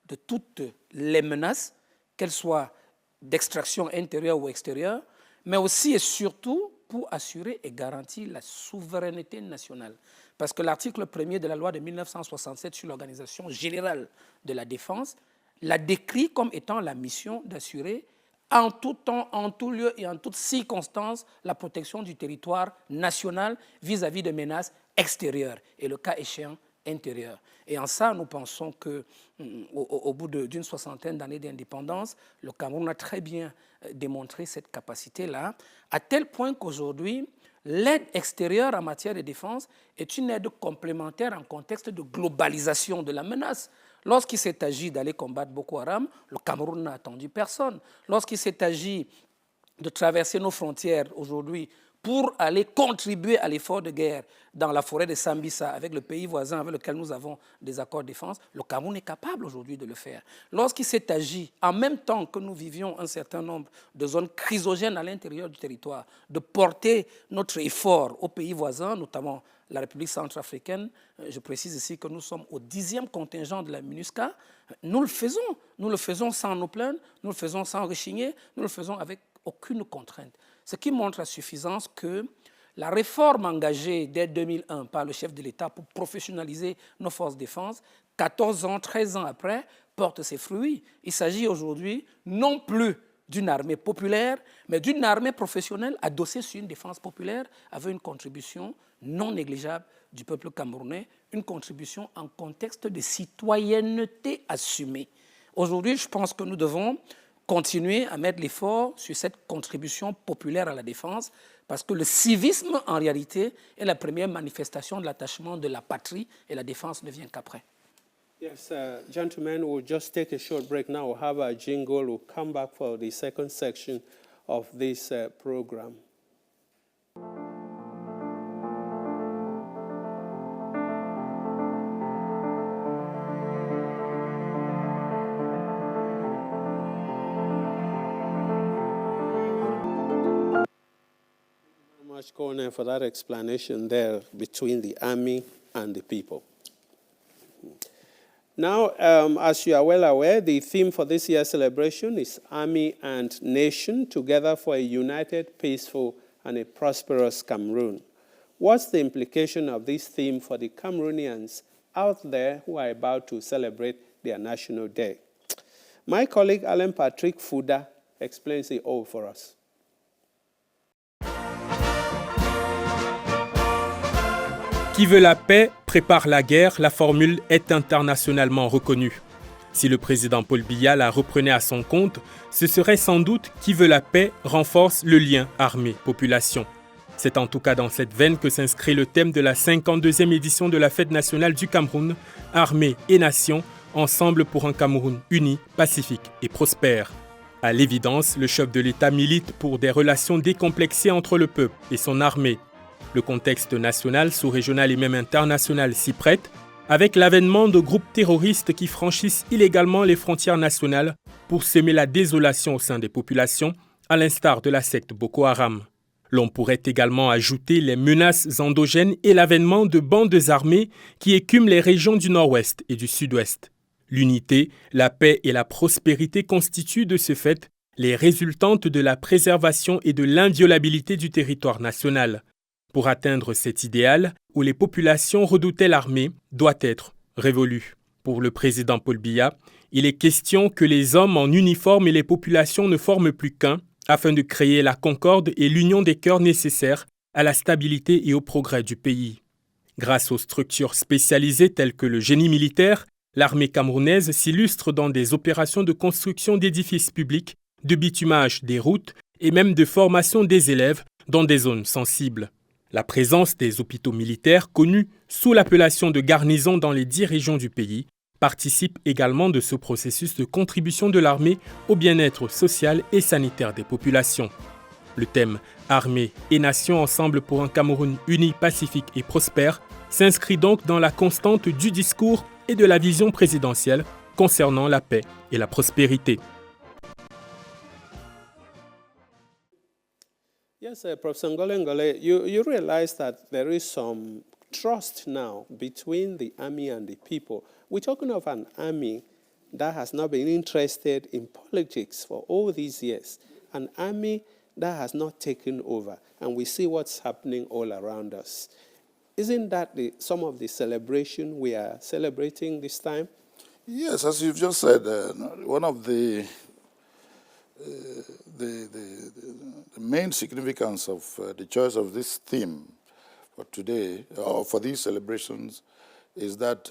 de toutes les menaces, qu'elles soient d'extraction intérieure ou extérieure, mais aussi et surtout pour assurer et garantir la souveraineté nationale. Parce que l'article 1er de la loi de 1967 sur l'organisation générale de la défense la décrit comme étant la mission d'assurer en tout temps, en tout lieu et en toutes circonstances la protection du territoire national vis-à-vis de menaces extérieures et le cas échéant intérieures. Et en ça, nous pensons qu'au bout d'une soixantaine d'années d'indépendance, le Cameroun a très bien démontré cette capacité-là, à tel point qu'aujourd'hui, l'aide extérieure en matière de défense est une aide complémentaire en contexte de globalisation de la menace. Lorsqu'il s'est agi d'aller combattre Boko Haram, le Cameroun n'a attendu personne. Lorsqu'il s'est agi de traverser nos frontières aujourd'hui pour aller contribuer à l'effort de guerre dans la forêt de Sambisa avec le pays voisin avec lequel nous avons des accords de défense, le Cameroun est capable aujourd'hui de le faire. Lorsqu'il s'est agi, en même temps que nous vivions un certain nombre de zones chrysogènes à l'intérieur du territoire, de porter notre effort aux pays voisins, notamment la République centrafricaine, je précise ici que nous sommes au 10e contingent de la MINUSCA, nous le faisons. Nous le faisons sans nous plaindre, nous le faisons sans rechigner, nous le faisons avec aucune contrainte. Ce qui montre à suffisance que la réforme engagée dès 2001 par le chef de l'État pour professionnaliser nos forces de défense, 14 ans, 13 ans après, porte ses fruits. Il s'agit aujourd'hui non plus d'une armée populaire, mais d'une armée professionnelle adossée sur une défense populaire avec une contribution non négligeable du peuple camerounais, une contribution en contexte de citoyenneté assumée. Aujourd'hui, je pense que nous devons continuer à mettre l'effort sur cette contribution populaire à la défense, parce que le civisme, en réalité, est la première manifestation de l'attachement de la patrie, et la défense ne vient qu'après. Yes, gentlemen, we'll just take a short break now. We'll have a jingle. We'll come back for the second section of this program. Much, Colonel, for that explanation there between the army and the people. Now, as you are well aware, the theme for this year's celebration is Army and Nation, together for a united, peaceful, and a prosperous Cameroon. What's the implication of this theme for the Cameroonians out there who are about to celebrate their National Day? My colleague Alan Patrick Fuda explains it all for us. Qui veut la paix prépare la guerre, la formule est internationalement reconnue. Si le président Paul Biya la reprenait à son compte, ce serait sans doute qui veut la paix renforce le lien armée-population. C'est en tout cas dans cette veine que s'inscrit le thème de la 52e édition de la Fête nationale du Cameroun, Armée et Nation, ensemble pour un Cameroun uni, pacifique et prospère. À l'évidence, le chef de l'État milite pour des relations décomplexées entre le peuple et son armée. Le contexte national, sous-régional et même international s'y prête, avec l'avènement de groupes terroristes qui franchissent illégalement les frontières nationales pour semer la désolation au sein des populations, à l'instar de la secte Boko Haram. L'on pourrait également ajouter les menaces endogènes et l'avènement de bandes armées qui écument les régions du nord-ouest et du sud-ouest. L'unité, la paix et la prospérité constituent de ce fait les résultantes de la préservation et de l'inviolabilité du territoire national. Pour atteindre cet idéal, où les populations redoutaient l'armée, doit être révolu. Pour le président Paul Biya, il est question que les hommes en uniforme et les populations ne forment plus qu'un, afin de créer la concorde et l'union des cœurs nécessaires à la stabilité et au progrès du pays. Grâce aux structures spécialisées telles que le génie militaire, l'armée camerounaise s'illustre dans des opérations de construction d'édifices publics, de bitumage des routes et même de formation des élèves dans des zones sensibles. La présence des hôpitaux militaires, connus sous l'appellation de garnison dans les 10 régions du pays, participe également de ce processus de contribution de l'armée au bien-être social et sanitaire des populations. Le thème « Armée et Nation ensemble pour un Cameroun uni, pacifique et prospère » s'inscrit donc dans la constante du discours et de la vision présidentielle concernant la paix et la prospérité. Yes, Professor Ngole, you realize that there is some trust now between the army and the people. We're talking of an army that has not been interested in politics for all these years, an army that has not taken over, and we see what's happening all around us. Isn't that some of the celebration we are celebrating this time? Yes, as you've just said, one of the main significance of the choice of this theme for today, or for these celebrations, is that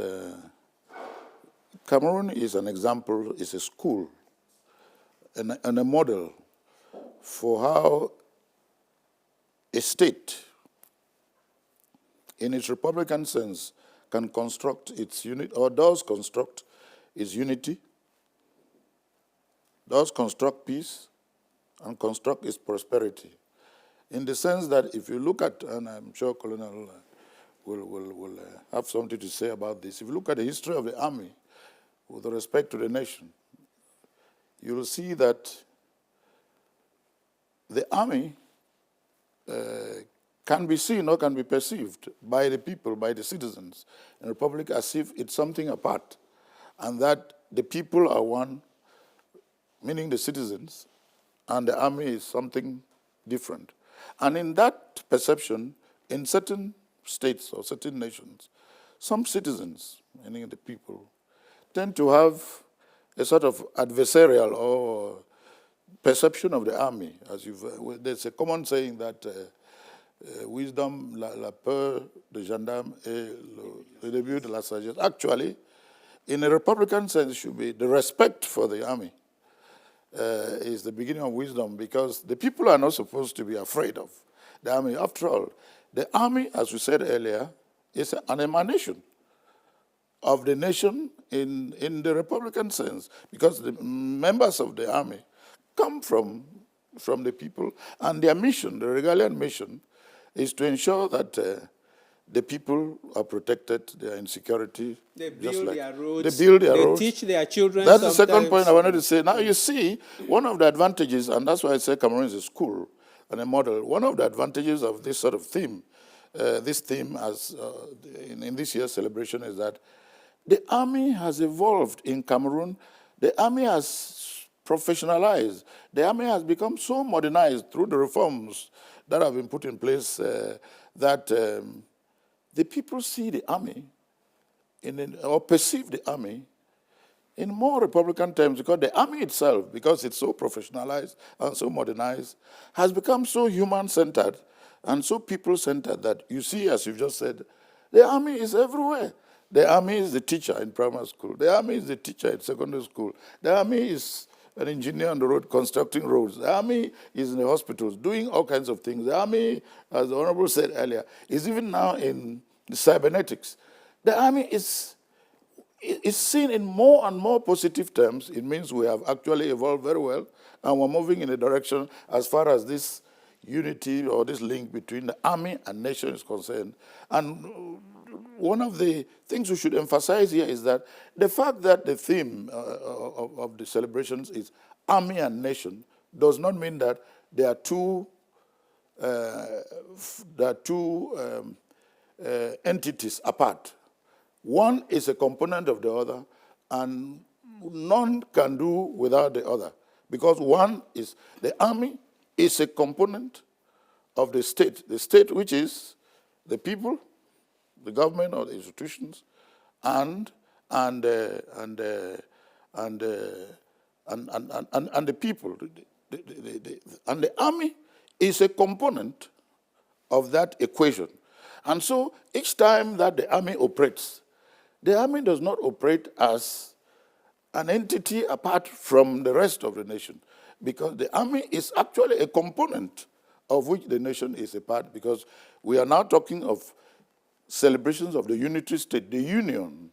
Cameroon is an example, is a school, and a model for how a state, in its Republican sense, can construct its unit, or does construct its unity, does construct peace, and construct its prosperity. In the sense that if you look at, and I'm sure Colonel will have something to say about this, if you look at the history of the army with respect to the nation, you will see that the army can be seen or can be perceived by the people, by the citizens in the Republic as if it's something apart, and that the people are one, meaning the citizens, and the army is something different. And in that perception, in certain states or certain nations, some citizens, meaning the people, tend to have a sort of adversarial or perception of the army. There's a common saying that wisdom, la peur de gendarme et le début de la sagesse. Actually, in a Republican sense, should be the respect for the army is the beginning of wisdom, because the people are not supposed to be afraid of the army. After all, the army, as we said earlier, is an emanation of the nation in the Republican sense, because the members of the army come from the people, and their mission, the Regalian mission, is to ensure that the people are protected, they are in security. They build their roads. They build their roads. They teach their children. That's the second point I wanted to say. Now you see, one of the advantages, and that's why I say Cameroon is a school and a model, one of the advantages of this sort of theme, this theme as in this year's celebration, is that the army has evolved in Cameroon. The army has professionalized. The army has become so modernized through the reforms that have been put in place that the people see the army or perceive the army in more Republican terms, because the army itself, because it's so professionalized and so modernized, has become so human-centered and so people-centered that you see, as you've just said, the army is everywhere. The army is the teacher in primary school. The army is the teacher in secondary school. The army is an engineer on the road constructing roads. The army is in the hospitals doing all kinds of things. The army, as the Honorable said earlier, is even now in the cybernetics. The army is seen in more and more positive terms. It means we have actually evolved very well, and we're moving in a direction as far as this unity or this link between the army and nation is concerned. And one of the things we should emphasize here is that the fact that the theme of the celebrations is army and nation does not mean that there are two entities apart. One is a component of the other, and none can do without the other, because one is, the army is a component of the state which is the people, the government or the institutions, and the people, and the army is a component of that equation. And so each time that the army operates, the army does not operate as an entity apart from the rest of the nation, because the army is actually a component of which the nation is a part, because we are now talking of celebrations of the unitary state, the union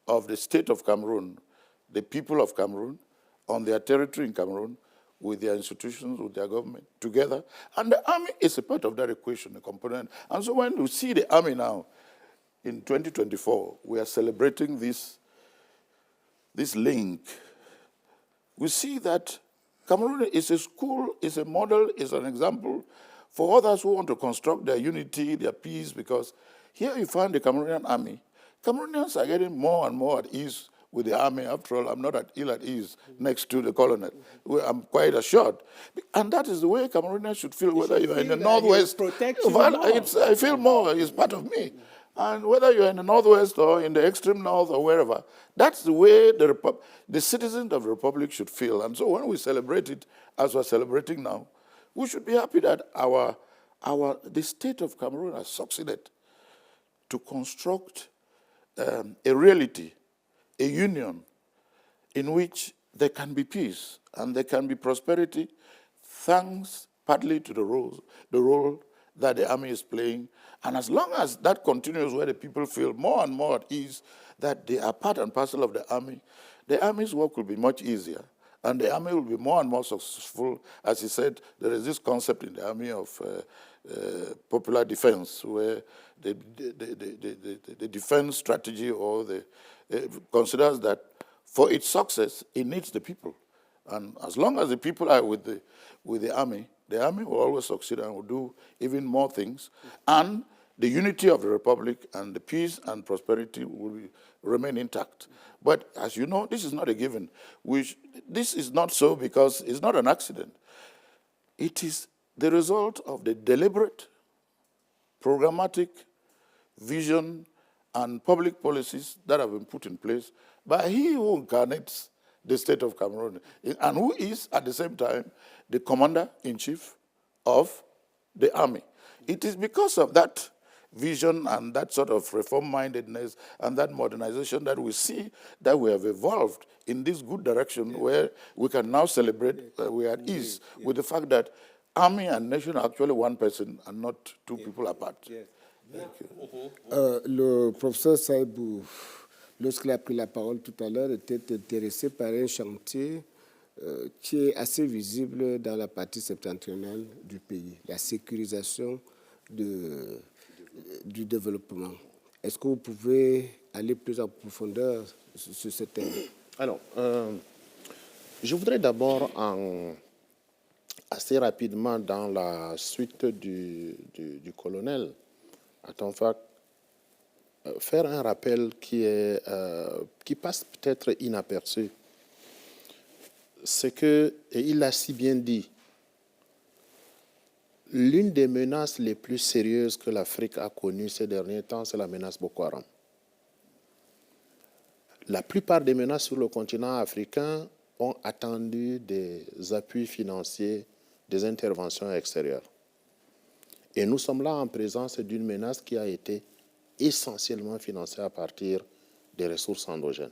of the state of Cameroon, the people of Cameroon, on their territory in Cameroon, with their institutions, with their government, together. And the army is a part of that equation, a component. And so when we see the army now, in 2024, we are celebrating this link. We see that Cameroon is a school, is a model, is an example for others who want to construct their unity, their peace, because here you find the Cameroonian army. Cameroonians are getting more and more at ease with the army. After all, I'm not ill at ease next to the colonel. I'm quite assured. And that is the way Cameroonians should feel, whether you're in the northwest. I feel more. It's part of me. And whether you're in the northwest or in the extreme north or wherever, that's the way the citizens of the republic should feel. And so when we celebrate it, as we're celebrating now, we should be happy that the state of Cameroon has succeeded to construct a reality, a union in which there can be peace and there can be prosperity, thanks partly to the role that the army is playing. And as long as that continues, where the people feel more and more at ease that they are part and parcel of the army's work will be much easier. And the army will be more and more successful. As he said, there is this concept in the army of popular defense, where the defense strategy considers that for its success, it needs the people. And as long as the people are with the army will always succeed and will do even more things. And the unity of the republic and the peace and prosperity will remain intact. But as you know, this is not a given. This is not so because it's not an accident. It is the result of the deliberate, programmatic vision and public policies that have been put in place by he who incarnates the state of Cameroon, and who is, at the same time, the commander-in-chief of the army. It is because of that vision and that sort of reform-mindedness and that modernization that we see that we have evolved in this good direction where we can now celebrate, we are at ease with the fact that army and nation are actually one person and not two people apart. Thank you. Le professeur Saïbou, lorsqu'il a pris la parole tout à l'heure, était intéressé par un chantier qui est assez visible dans la partie septentrionale du pays, la sécurisation du développement. Est-ce que vous pouvez aller plus en profondeur sur ce thème? Alors, je voudrais d'abord, assez rapidement, dans la suite du colonel, faire un rappel qui passe peut-être inaperçu. C'est que, et il l'a si bien dit, l'une des menaces les plus sérieuses que l'Afrique a connues ces derniers temps, c'est la menace Boko Haram. La plupart des menaces sur le continent africain ont attendu des appuis financiers, des interventions extérieures. Et nous sommes là en présence d'une menace qui a été essentiellement financée à partir des ressources endogènes.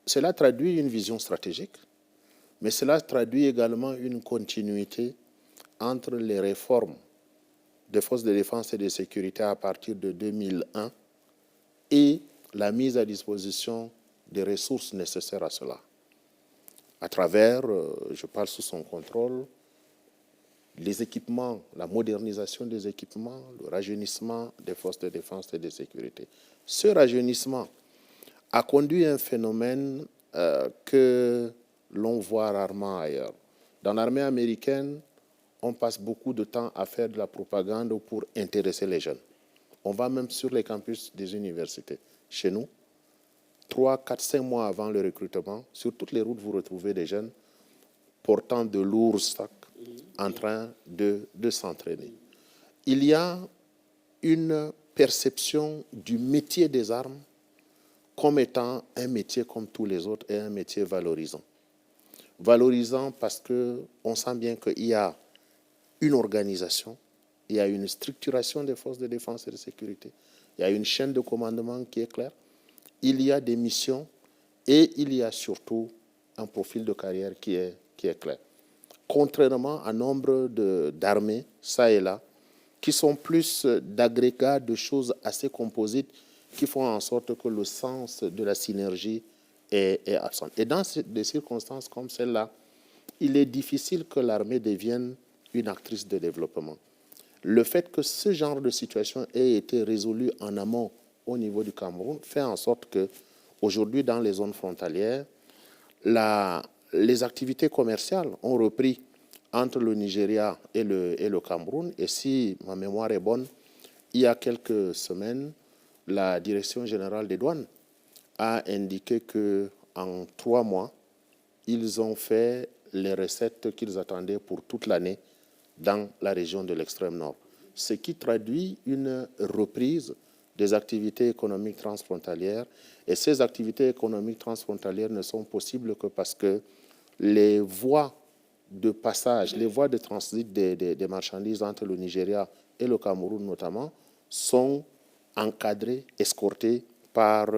Cela traduit une vision stratégique, mais cela traduit également une continuité entre les réformes des forces de défense et de sécurité à partir de 2001 et la mise à disposition des ressources nécessaires à cela. À travers, je parle sous son contrôle, les équipements, la modernisation des équipements, le rajeunissement des forces de défense et de sécurité. Ce rajeunissement a conduit à un phénomène que l'on voit rarement ailleurs. Dans l'armée américaine, on passe beaucoup de temps à faire de la propagande pour intéresser les jeunes. On va même sur les campus des universités. Chez nous, 3, 4, 5 mois avant le recrutement, sur toutes les routes, vous retrouvez des jeunes portant de lourds sacs en train de s'entraîner. Il y a une perception du métier des armes comme étant un métier comme tous les autres et un métier valorisant. Valorisant parce qu'on sent bien qu'il y a une organisation, il y a une structuration des forces de défense et de sécurité, il y a une chaîne de commandement qui est claire, il y a des missions et il y a surtout un profil de carrière qui est clair. Contrairement à nombre d'armées, ça et là, qui sont plus d'agrégats de choses assez composites qui font en sorte que le sens de la synergie est absent. Et dans des circonstances comme celle-là, il est difficile que l'armée devienne une actrice de développement. Le fait que ce genre de situation ait été résolu en amont au niveau du Cameroun fait en sorte qu'aujourd'hui, dans les zones frontalières, les activités commerciales ont repris entre le Nigeria et le Cameroun. Et si ma mémoire est bonne, il y a quelques semaines, la Direction générale des douanes a indiqué qu'en 3 mois, ils ont fait les recettes qu'ils attendaient pour toute l'année dans la région de l'extrême nord, ce qui traduit une reprise des activités économiques transfrontalières. Et ces activités économiques transfrontalières ne sont possibles que parce que les voies de passage, les voies de transit des marchandises entre le Nigeria et le Cameroun notamment, sont encadrées, escortées par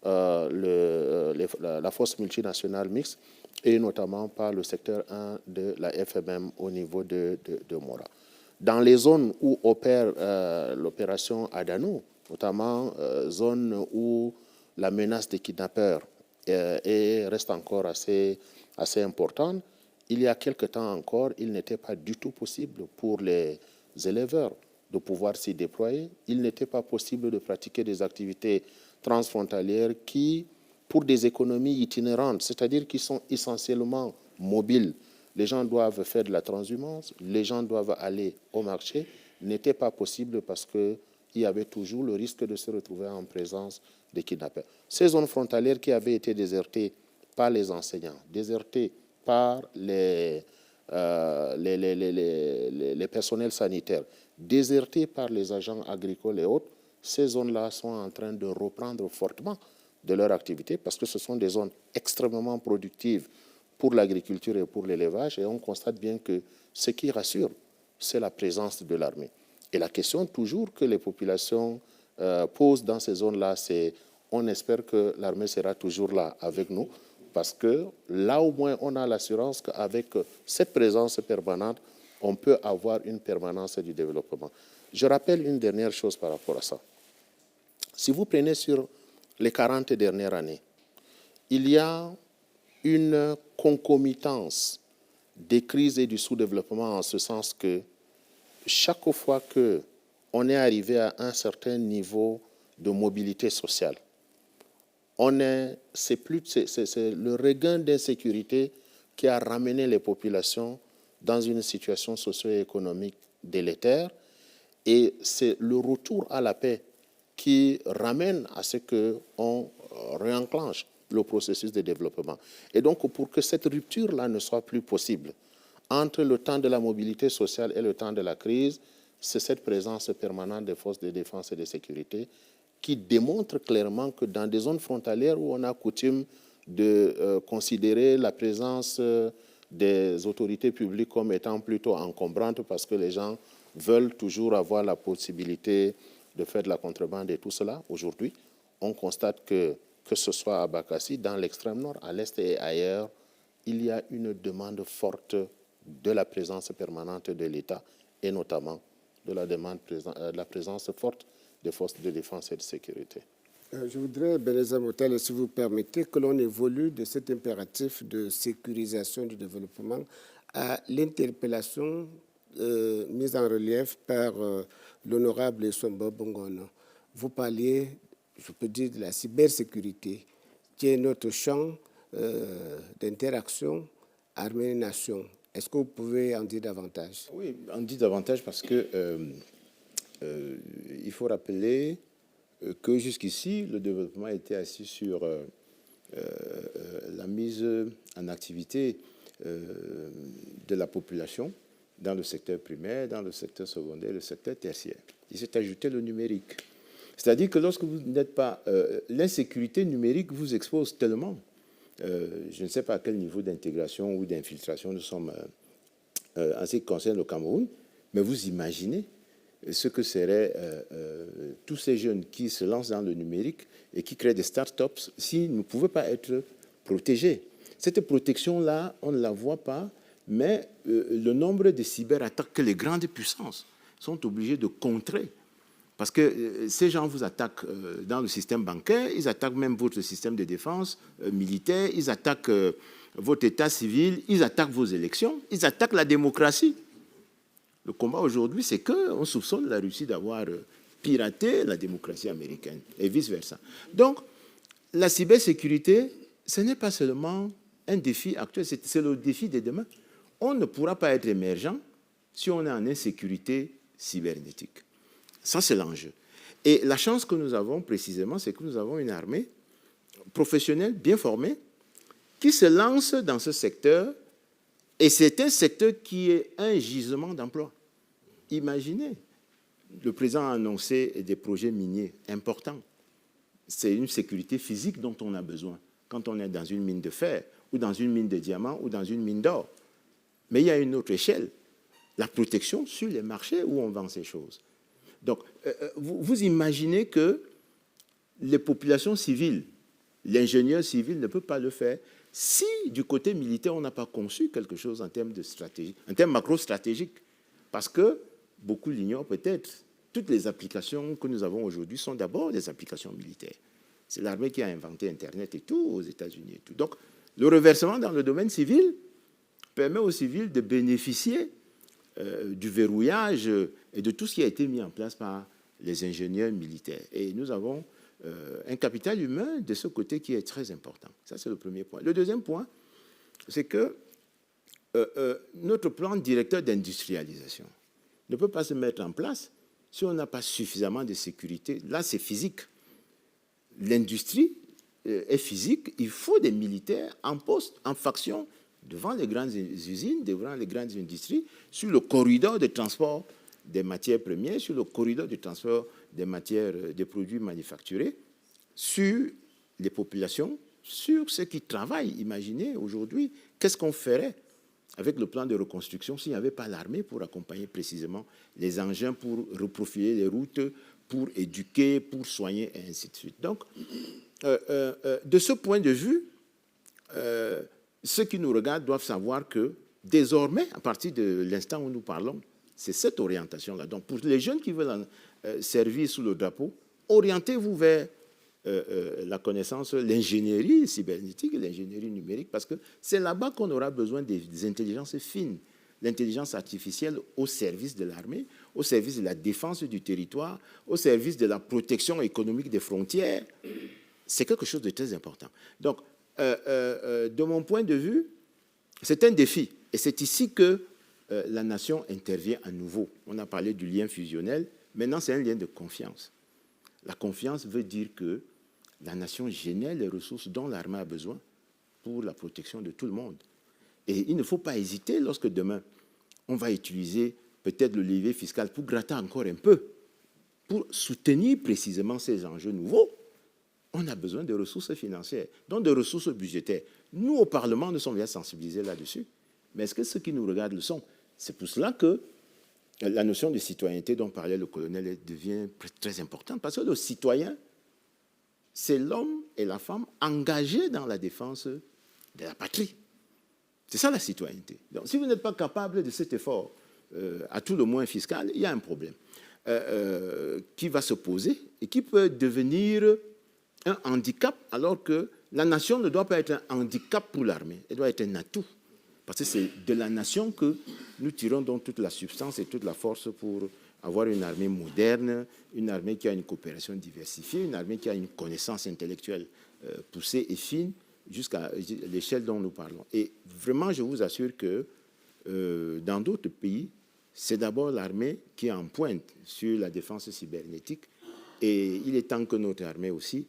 la force multinationale mixte et notamment par le secteur 1 de la FMM au niveau de Mora. Dans les zones où opère l'opération Adano, notamment zone où la menace des kidnappeurs reste encore assez importante, il y a quelque temps encore, il n'était pas du tout possible pour les éleveurs de pouvoir s'y déployer. Il n'était pas possible de pratiquer des activités transfrontalières qui, pour des économies itinérantes, c'est-à-dire qui sont essentiellement mobiles, les gens doivent faire de la transhumance, les gens doivent aller au marché, n'était pas possible parce qu'il y avait toujours le risque de se retrouver en présence des kidnappeurs. Ces zones frontalières qui avaient été désertées par les enseignants, désertées par les personnels sanitaires, désertées par les agents agricoles et autres, ces zones-là sont en train de reprendre fortement de leur activité parce que ce sont des zones extrêmement productives pour l'agriculture et pour l'élevage, et on constate bien que ce qui rassure, c'est la présence de l'armée. Et la question toujours que les populations posent dans ces zones-là, c'est on espère que l'armée sera toujours là avec nous, parce que là au moins on a l'assurance qu'avec cette présence permanente, on peut avoir une permanence du développement. Je rappelle une dernière chose par rapport à ça. Si vous prenez sur les 40 dernières années, il y a une concomitance des crises et du sous-développement en ce sens que chaque fois qu'on est arrivé à un certain niveau de mobilité sociale, c'est le regain d'insécurité qui a ramené les populations dans une situation socio-économique délétère, et c'est le retour à la paix qui ramène à ce qu'on réenclenche le processus de développement. Et donc, pour que cette rupture-là ne soit plus possible entre le temps de la mobilité sociale et le temps de la crise, c'est cette présence permanente des forces de défense et de sécurité qui démontre clairement que dans des zones frontalières où on a coutume de considérer la présence des autorités publiques comme étant plutôt encombrante parce que les gens veulent toujours avoir la possibilité de faire de la contrebande et tout cela, aujourd'hui, on constate que ce soit à Bakassi, dans l'extrême nord, à l'est et ailleurs, il y a une demande forte de la présence permanente de l'État et notamment de la présence forte des forces de défense et de sécurité. Je voudrais, Beleza Motel, si vous permettez, que l'on évolue de cet impératif de sécurisation du développement à l'interpellation mise en relief par l'honorable Essomba Bongono. Vous parliez, je peux dire, de la cybersécurité, qui est notre champ d'interaction armée-nation. Est-ce que vous pouvez en dire davantage? Oui, en dire davantage parce que il faut rappeler que jusqu'ici, le développement était assis sur la mise en activité de la population dans le secteur primaire, dans le secteur secondaire, le secteur tertiaire. Il s'est ajouté le numérique. C'est-à-dire que lorsque vous n'êtes pas... l'insécurité numérique vous expose tellement. Je ne sais pas à quel niveau d'intégration ou d'infiltration nous sommes en ce qui concerne le Cameroun, mais vous imaginez ce que seraient tous ces jeunes qui se lancent dans le numérique et qui créent des start-up s'ils ne pouvaient pas être protégés. Cette protection-là, on ne la voit pas, mais le nombre de cyberattaques que les grandes puissances sont obligées de contrer. Parce que ces gens vous attaquent dans le système bancaire, ils attaquent même votre système de défense militaire, ils attaquent votre état civil, ils attaquent vos élections, ils attaquent la démocratie. Le combat aujourd'hui, c'est qu'on soupçonne la Russie d'avoir piraté la démocratie américaine et vice-versa. Donc, la cybersécurité, ce n'est pas seulement un défi actuel, c'est le défi de demain. On ne pourra pas être émergent si on est en insécurité cybernétique. Ça, c'est l'enjeu. Et la chance que nous avons précisément, c'est que nous avons une armée professionnels bien formés qui se lancent dans ce secteur, et c'est un secteur qui est un gisement d'emploi. Imaginez, le président a annoncé des projets miniers importants. C'est une sécurité physique dont on a besoin quand on est dans une mine de fer, ou dans une mine de diamants, ou dans une mine d'or. Mais il y a une autre échelle, la protection sur les marchés où on vend ces choses. Donc, vous imaginez que les populations civiles, l'ingénieur civil ne peut pas le faire si, du côté militaire, on n'a pas conçu quelque chose en termes de stratégie, en termes macro-stratégiques. Parce que, beaucoup l'ignorent peut-être, toutes les applications que nous avons aujourd'hui sont d'abord des applications militaires. C'est l'armée qui a inventé Internet et tout, aux États-Unis et tout. Donc, le reversement dans le domaine civil permet aux civils de bénéficier du verrouillage et de tout ce qui a été mis en place par les ingénieurs militaires. Et nous avons un capital humain de ce côté qui est très important. Ça, c'est le premier point. Le deuxième point, c'est que notre plan directeur d'industrialisation ne peut pas se mettre en place si on n'a pas suffisamment de sécurité. Là, c'est physique. L'industrie est physique. Il faut des militaires en poste, en faction, devant les grandes usines, devant les grandes industries, sur le corridor de transport des matières premières, sur le corridor de transport des produits manufacturés, sur les populations, sur ceux qui travaillent. Imaginez aujourd'hui, qu'est-ce qu'on ferait avec le plan de reconstruction s'il n'y avait pas l'armée pour accompagner précisément les engins, pour reprofiler les routes, pour éduquer, pour soigner, et ainsi de suite. Donc, de ce point de vue, ceux qui nous regardent doivent savoir que désormais, à partir de l'instant où nous parlons, c'est cette orientation-là. Donc, pour les jeunes qui veulent servir sous le drapeau, orientez-vous vers la connaissance, l'ingénierie cybernétique et l'ingénierie numérique, parce que c'est là-bas qu'on aura besoin des intelligences fines, l'intelligence artificielle au service de l'armée, au service de la défense du territoire, au service de la protection économique des frontières. C'est quelque chose de très important. Donc, de mon point de vue, c'est un défi. Et c'est ici que la nation intervient à nouveau. On a parlé du lien fusionnel. Maintenant, c'est un lien de confiance. La confiance veut dire que la nation génère les ressources dont l'armée a besoin pour la protection de tout le monde. Et il ne faut pas hésiter lorsque demain, on va utiliser peut-être le levier fiscal pour gratter encore un peu, pour soutenir précisément ces enjeux nouveaux. On a besoin de ressources financières, donc de ressources budgétaires. Nous, au Parlement, nous sommes bien sensibilisés là-dessus. Mais est-ce que ceux qui nous regardent le sont? C'est pour cela que la notion de citoyenneté dont parlait le colonel devient très importante, parce que le citoyen, c'est l'homme et la femme engagés dans la défense de la patrie. C'est ça la citoyenneté. Donc, si vous n'êtes pas capable de cet effort, à tout le moins fiscal, il y a un problème qui va se poser et qui peut devenir un handicap, alors que la nation ne doit pas être un handicap pour l'armée, elle doit être un atout. Parce que c'est de la nation que nous tirons donc toute la substance et toute la force pour avoir une armée moderne, une armée qui a une coopération diversifiée, une armée qui a une connaissance intellectuelle poussée et fine jusqu'à l'échelle dont nous parlons. Et vraiment, je vous assure que dans d'autres pays, c'est d'abord l'armée qui est en pointe sur la défense cybernétique. Et il est temps que notre armée aussi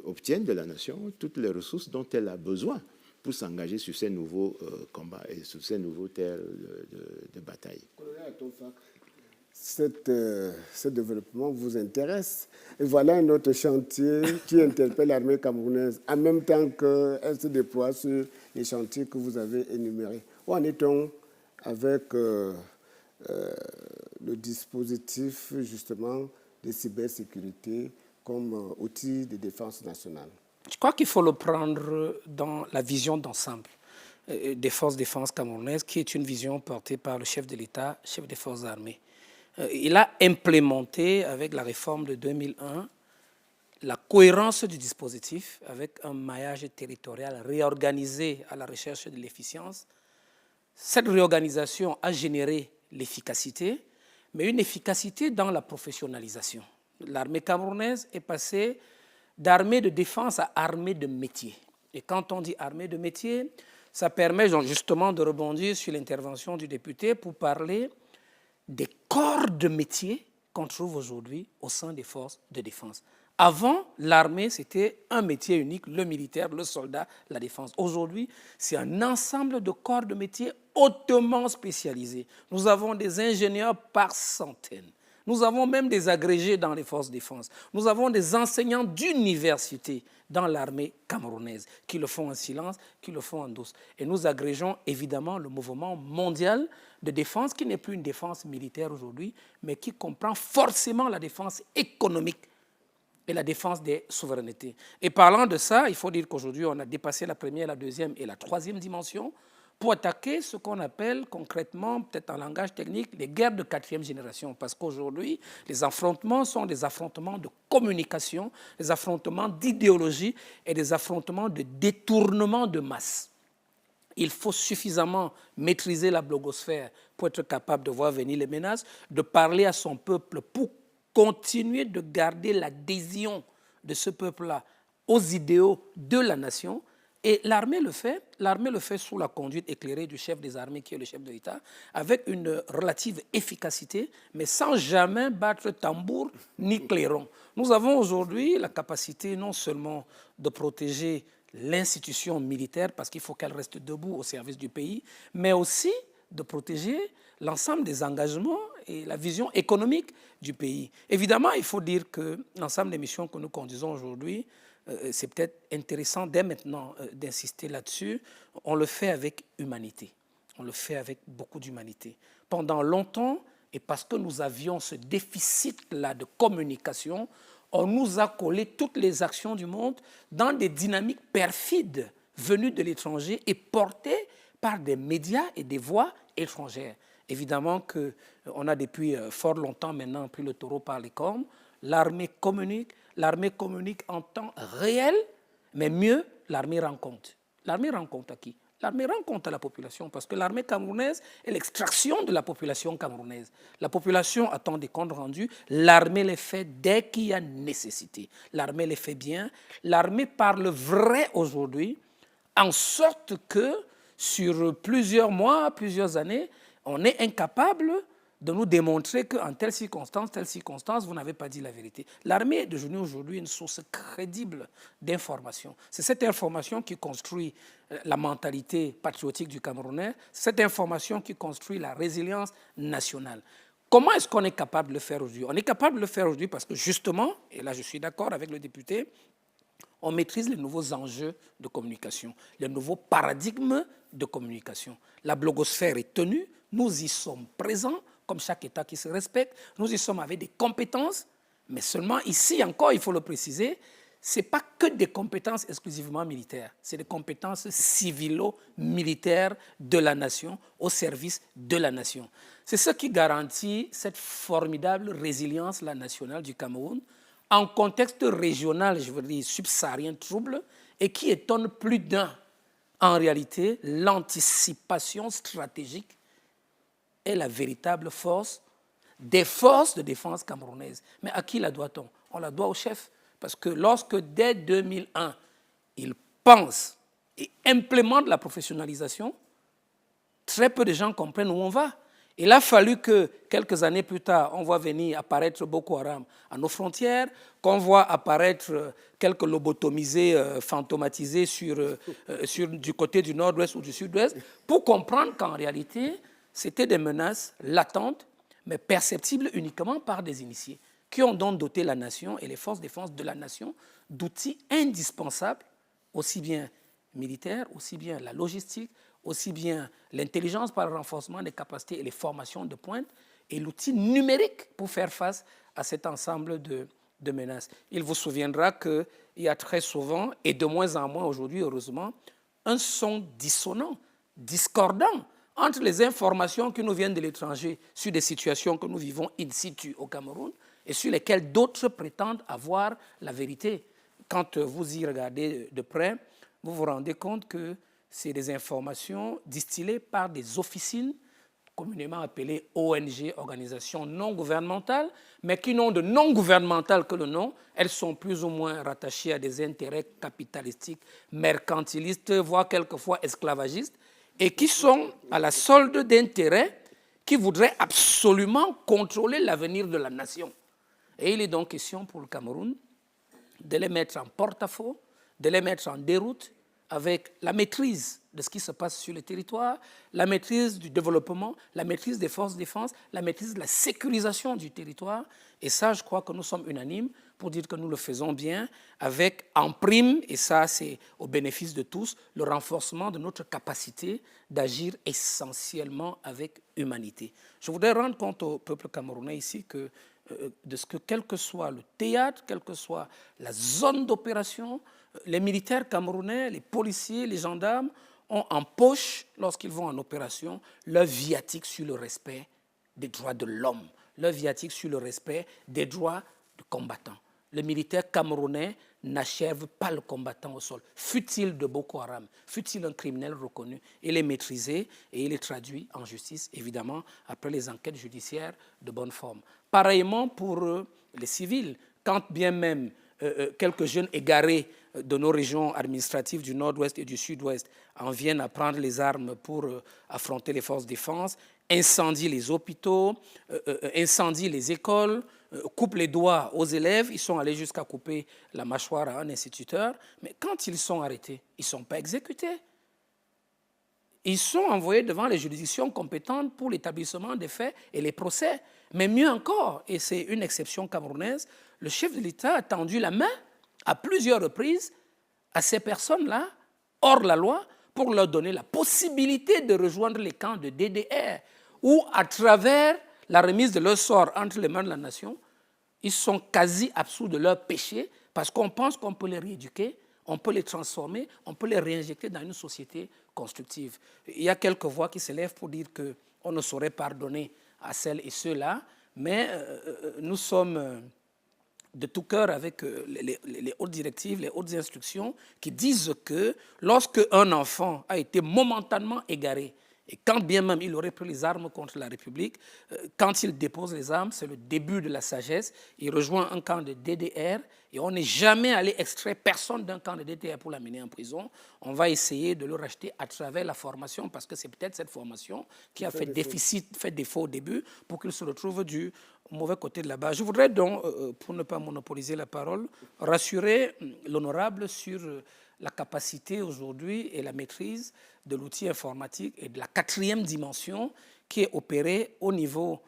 obtienne de la nation toutes les ressources dont elle a besoin pour s'engager sur ces nouveaux combats et sur ces nouveaux terres de bataille. Ce développement vous intéresse. Et voilà un autre chantier qui interpelle l'armée camerounaise en même temps qu'elle se déploie sur les chantiers que vous avez énumérés. Où en est-on avec le dispositif justement de cybersécurité comme outil de défense nationale? Je crois qu'il faut le prendre dans la vision d'ensemble des forces de défense camerounaises, qui est une vision portée par le chef de l'État, chef des forces armées. Il a implémenté, avec la réforme de 2001, la cohérence du dispositif avec un maillage territorial réorganisé à la recherche de l'efficience. Cette réorganisation a généré l'efficacité, mais une efficacité dans la professionnalisation. L'armée camerounaise est passée d'armée de défense à armée de métier. Et quand on dit armée de métier, ça permet justement de rebondir sur l'intervention du député pour parler des corps de métier qu'on trouve aujourd'hui au sein des forces de défense. Avant, l'armée, c'était un métier unique, le militaire, le soldat, la défense. Aujourd'hui, c'est un ensemble de corps de métiers hautement spécialisés. Nous avons des ingénieurs par centaines. Nous avons même des agrégés dans les forces de défense. Nous avons des enseignants d'université dans l'armée camerounaise qui le font en silence, qui le font en douce. Et nous agrégeons évidemment le mouvement mondial de défense qui n'est plus une défense militaire aujourd'hui, mais qui comprend forcément la défense économique et la défense des souverainetés. Et parlant de ça, il faut dire qu'aujourd'hui, on a dépassé la première, la deuxième et la troisième dimension pour attaquer ce qu'on appelle concrètement, peut-être en langage technique, les guerres de quatrième génération. Parce qu'aujourd'hui, les affrontements sont des affrontements de communication, des affrontements d'idéologie et des affrontements de détournement de masse. Il faut suffisamment maîtriser la blogosphère pour être capable de voir venir les menaces, de parler à son peuple pour continuer de garder l'adhésion de ce peuple-là aux idéaux de la nation. Et l'armée le fait sous la conduite éclairée du chef des armées, qui est le chef de l'État, avec une relative efficacité, mais sans jamais battre tambour ni clairon. Nous avons aujourd'hui la capacité non seulement de protéger l'institution militaire, parce qu'il faut qu'elle reste debout au service du pays, mais aussi de protéger l'ensemble des engagements et la vision économique du pays. Évidemment, il faut dire que l'ensemble des missions que nous conduisons aujourd'hui, c'est peut-être intéressant dès maintenant d'insister là-dessus, on le fait avec humanité. On le fait avec beaucoup d'humanité. Pendant longtemps, et parce que nous avions ce déficit-là de communication, on nous a collé toutes les actions du monde dans des dynamiques perfides venues de l'étranger et portées par des médias et des voix étrangères. Évidemment qu'on a depuis fort longtemps maintenant pris le taureau par les cornes. L'armée communique en temps réel, mais mieux, l'armée rend compte. L'armée rend compte à qui? L'armée rend compte à la population, parce que l'armée camerounaise est l'extraction de la population camerounaise. La population attend des comptes rendus, l'armée les fait dès qu'il y a nécessité. L'armée les fait bien, l'armée parle vrai aujourd'hui, en sorte que sur plusieurs mois, plusieurs années, on est incapable de nous démontrer qu'en telle circonstance, vous n'avez pas dit la vérité. L'armée est devenue aujourd'hui une source crédible d'information. C'est cette information qui construit la mentalité patriotique du Camerounais, cette information qui construit la résilience nationale. Comment est-ce qu'on est capable de le faire aujourd'hui? On est capable de le faire aujourd'hui parce que justement, et là je suis d'accord avec le député, on maîtrise les nouveaux enjeux de communication, les nouveaux paradigmes de communication. La blogosphère est tenue, nous y sommes présents, comme chaque État qui se respecte, nous y sommes avec des compétences, mais seulement ici encore, il faut le préciser, ce n'est pas que des compétences exclusivement militaires, c'est des compétences civilo-militaires de la nation, au service de la nation. C'est ce qui garantit cette formidable résilience nationale du Cameroun, en contexte régional, je veux dire subsaharien trouble, et qui étonne plus d'un. En réalité, l'anticipation stratégique est la véritable force des forces de défense camerounaises. Mais à qui la doit-on? On la doit au chef. Parce que lorsque, dès 2001, il pense et implémente la professionnalisation, très peu de gens comprennent où on va. Il a fallu que, quelques années plus tard, on voit venir apparaître Boko Haram à nos frontières, qu'on voit apparaître quelques lobotomisés fantomatisés du côté du nord-ouest ou du sud-ouest, pour comprendre qu'en réalité, c'était des menaces latentes, mais perceptibles uniquement par des initiés, qui ont donc doté la nation et les forces de défense de la nation d'outils indispensables, aussi bien militaires, aussi bien la logistique, aussi bien l'intelligence par le renforcement des capacités et les formations de pointe, et l'outil numérique pour faire face à cet ensemble de menaces. Il vous souviendra qu'il y a très souvent, et de moins en moins aujourd'hui, heureusement, un son dissonant, discordant, entre les informations qui nous viennent de l'étranger sur des situations que nous vivons in situ au Cameroun et sur lesquelles d'autres prétendent avoir la vérité. Quand vous y regardez de près, vous vous rendez compte que c'est des informations distillées par des officines, communément appelées ONG, organisations non gouvernementales, mais qui n'ont de non gouvernemental que le nom. Elles sont plus ou moins rattachées à des intérêts capitalistiques, mercantilistes, voire quelquefois esclavagistes, et qui sont à la solde d'intérêts qui voudraient absolument contrôler l'avenir de la nation. Et il est donc question pour le Cameroun de les mettre en porte-à-faux, de les mettre en déroute avec la maîtrise de ce qui se passe sur le territoire, la maîtrise du développement, la maîtrise des forces de défense, la maîtrise de la sécurisation du territoire. Et ça, je crois que nous sommes unanimes pour dire que nous le faisons bien avec en prime, et ça c'est au bénéfice de tous, le renforcement de notre capacité d'agir essentiellement avec humanité. Je voudrais rendre compte au peuple camerounais ici que de ce que quel que soit le théâtre, quelle que soit la zone d'opération, les militaires camerounais, les policiers, les gendarmes ont en poche, lorsqu'ils vont en opération, leur viatique sur le respect des droits de l'homme, leur viatique sur le respect des droits du combattant. Le militaire camerounais n'achève pas le combattant au sol, fût-il de Boko Haram, fût-il un criminel reconnu. Il est maîtrisé et il est traduit en justice, évidemment, après les enquêtes judiciaires de bonne forme. Pareillement pour les civils, quand bien même quelques jeunes égarés de nos régions administratives du nord-ouest et du sud-ouest en viennent à prendre les armes pour affronter les forces de défense, incendient les hôpitaux, incendient les écoles, coupent les doigts aux élèves, ils sont allés jusqu'à couper la mâchoire à un instituteur, mais quand ils sont arrêtés, ils ne sont pas exécutés. Ils sont envoyés devant les juridictions compétentes pour l'établissement des faits et les procès. Mais mieux encore, et c'est une exception camerounaise, le chef de l'État a tendu la main à plusieurs reprises à ces personnes-là, hors la loi, pour leur donner la possibilité de rejoindre les camps de DDR, où à travers la remise de leur sort entre les mains de la nation, ils sont quasi absous de leur péché, parce qu'on pense qu'on peut les rééduquer, on peut les transformer, on peut les réinjecter dans une société constructive. Il y a quelques voix qui s'élèvent pour dire qu'on ne saurait pardonner à celles et ceux-là, mais nous sommes de tout cœur avec les hautes directives, les hautes instructions qui disent que lorsque un enfant a été momentanément égaré, et quand bien même il aurait pris les armes contre la République, quand il dépose les armes, c'est le début de la sagesse. Il rejoint un camp de DDR et on n'est jamais allé extraire personne d'un camp de DDR pour l'amener en prison. On va essayer de le racheter à travers la formation parce que c'est peut-être cette formation qui a fait défaut au début pour qu'il se retrouve du mauvais côté de la barre. Je voudrais donc, pour ne pas monopoliser la parole, rassurer l'honorable sur la capacité aujourd'hui et la maîtrise de l'outil informatique et de la quatrième dimension qui est opérée au niveau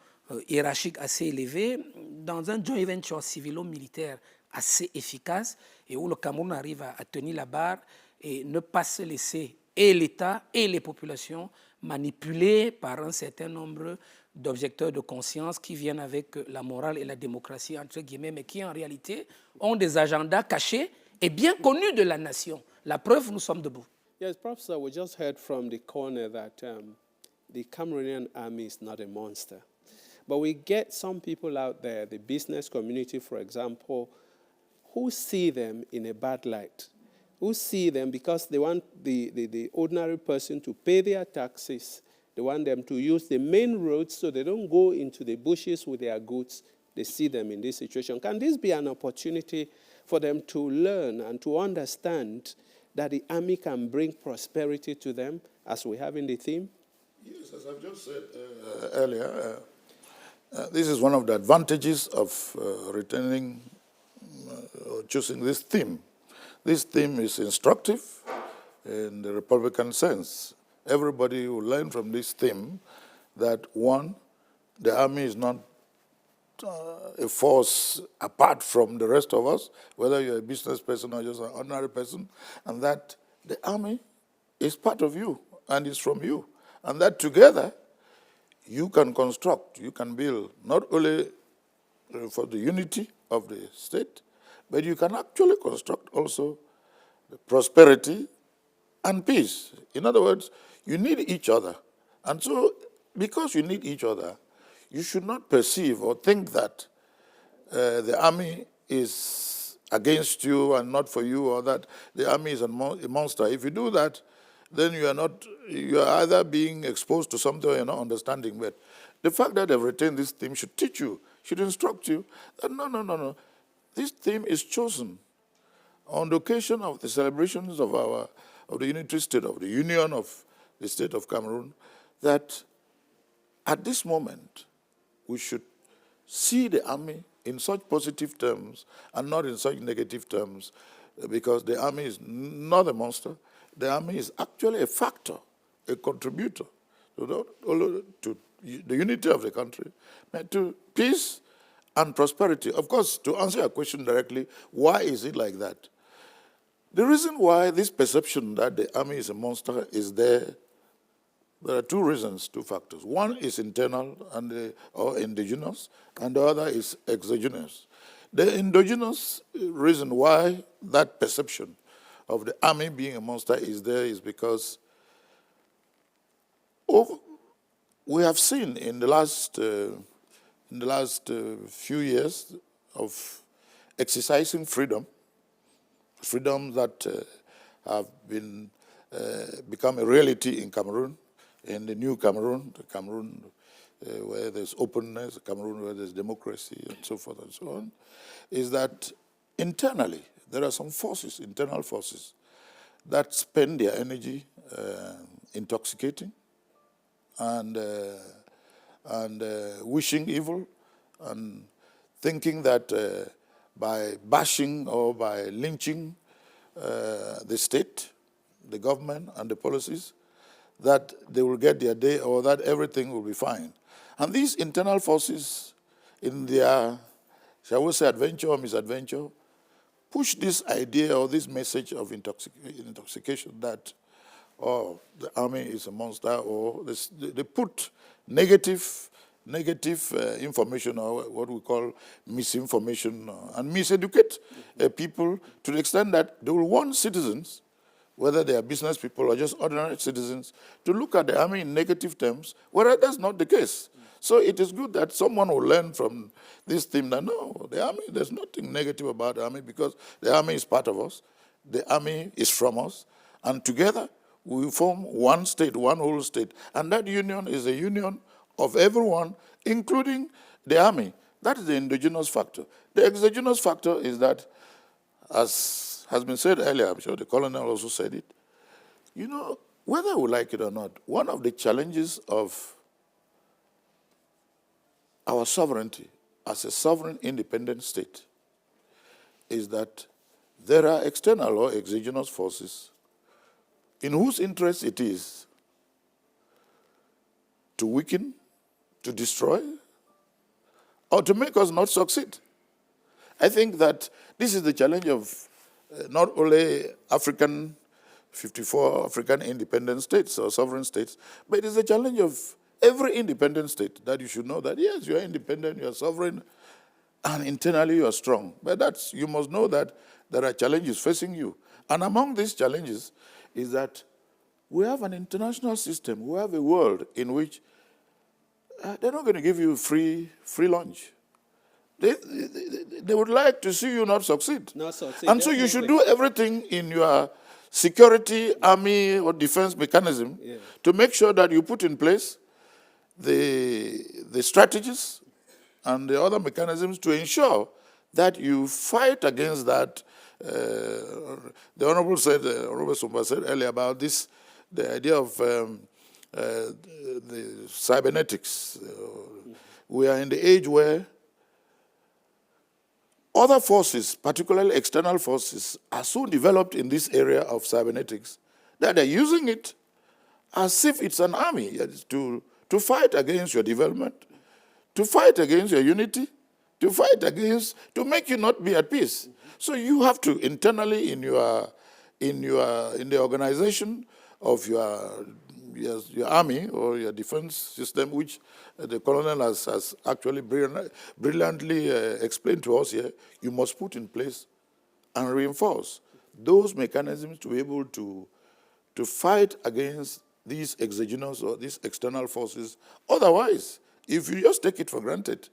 hiérarchique assez élevé dans un joint venture civilo-militaire assez efficace et où le Cameroun arrive à tenir la barre et ne pas se laisser et l'État et les populations manipuler par un certain nombre d'objecteurs de conscience qui viennent avec la morale et la démocratie, entre guillemets, mais qui en réalité ont des agendas cachés et bien connus de la nation. La preuve, nous sommes debout. Yes, Professor, we just heard from the corner that the Cameroonian army is not a monster. But we get some people out there, the business community, for example, who see them in a bad light, who see them because they want the ordinary person to pay their taxes. They want them to use the main roads so they don't go into the bushes with their goods. They see them in this situation. Can this be an opportunity for them to learn and to understand that the army can bring prosperity to them, as we have in the theme? Yes, as I've just said earlier, this is one of the advantages of retaining or choosing this theme. This theme is instructive in the Republican sense. Everybody will learn from this theme that, one, the army is not a force apart from the rest of us, whether you're a business person or just an ordinary person, and that the army is part of you and is from you. And that together, you can construct, you can build, not only for the unity of the state, but you can actually construct also the prosperity and peace. In other words, you need each other. And so, because you need each other, you should not perceive or think that the army is against you and not for you, or that the army is a monster. If you do that, then you are either being exposed to something or you're not understanding. But the fact that they've retained this theme should teach you, should instruct you that no. This theme is chosen on the occasion of the celebrations of the unitary state, of the union of the state of Cameroon, that at this moment we should see the army in such positive terms and not in such negative terms, because the army is not a monster. The army is actually a factor, a contributor to the unity of the country, to peace and prosperity. Of course, to answer your question directly, why is it like that? The reason why this perception that the army is a monster is there are two reasons, two factors. One is internal or indigenous, and the other is exogenous. The endogenous reason why that perception of the army being a monster is there is because we have seen in the last few years of exercising freedom that have become a reality in Cameroon, in the new Cameroon, the Cameroon where there's openness, the Cameroon where there's democracy, and so forth and so on, is that internally there are some forces, internal forces, that spend their energy intoxicating and wishing evil and thinking that by bashing or by lynching the state, the government, and the policies, that they will get their day or that everything will be fine. And these internal forces, in their, shall we say, adventure or misadventure, push this idea or this message of intoxication that, oh, the army is a monster, or they put negative information, or what we call misinformation, and miseducate people to the extent that they will want citizens, whether they are business people or just ordinary citizens, to look at the army in negative terms, whereas that's not the case. So it is good that someone will learn from this theme that, no, the army, there's nothing negative about the army because the army is part of us, the army is from us, and together we form one state, one whole state. And that union is a union of everyone, including the army. That is the endogenous factor. The exogenous factor is that, as has been said earlier, I'm sure the colonel also said it, you know, whether we like it or not, one of the challenges of our sovereignty as a sovereign independent state is that there are external or exogenous forces in whose interest it is to weaken, to destroy, or to make us not succeed. I think that this is the challenge of not only 54 African independent states or sovereign states, but it is a challenge of every independent state that you should know that, yes, you are independent, you are sovereign, and internally you are strong. But you must know that there are challenges facing you. And among these challenges is that we have an international system, we have a world in which they're not going to give you free lunch. They would like to see you not succeed. And so you should do everything in your security, army, or defense mechanism to make sure that you put in place the strategies and the other mechanisms to ensure that you fight against that. The Honorable Sumba said earlier about this, the idea of the cybernetics. We are in the age where other forces, particularly external forces, are so developed in this area of cybernetics that they're using it as if it's an army to fight against your development, to fight against your unity, to make you not be at peace. So you have to internally in the organization of your army or your defense system, which the colonel has actually brilliantly explained to us here, you must put in place and reinforce those mechanisms to be able to fight against these exogenous or these external forces. Otherwise, if you just take it for granted,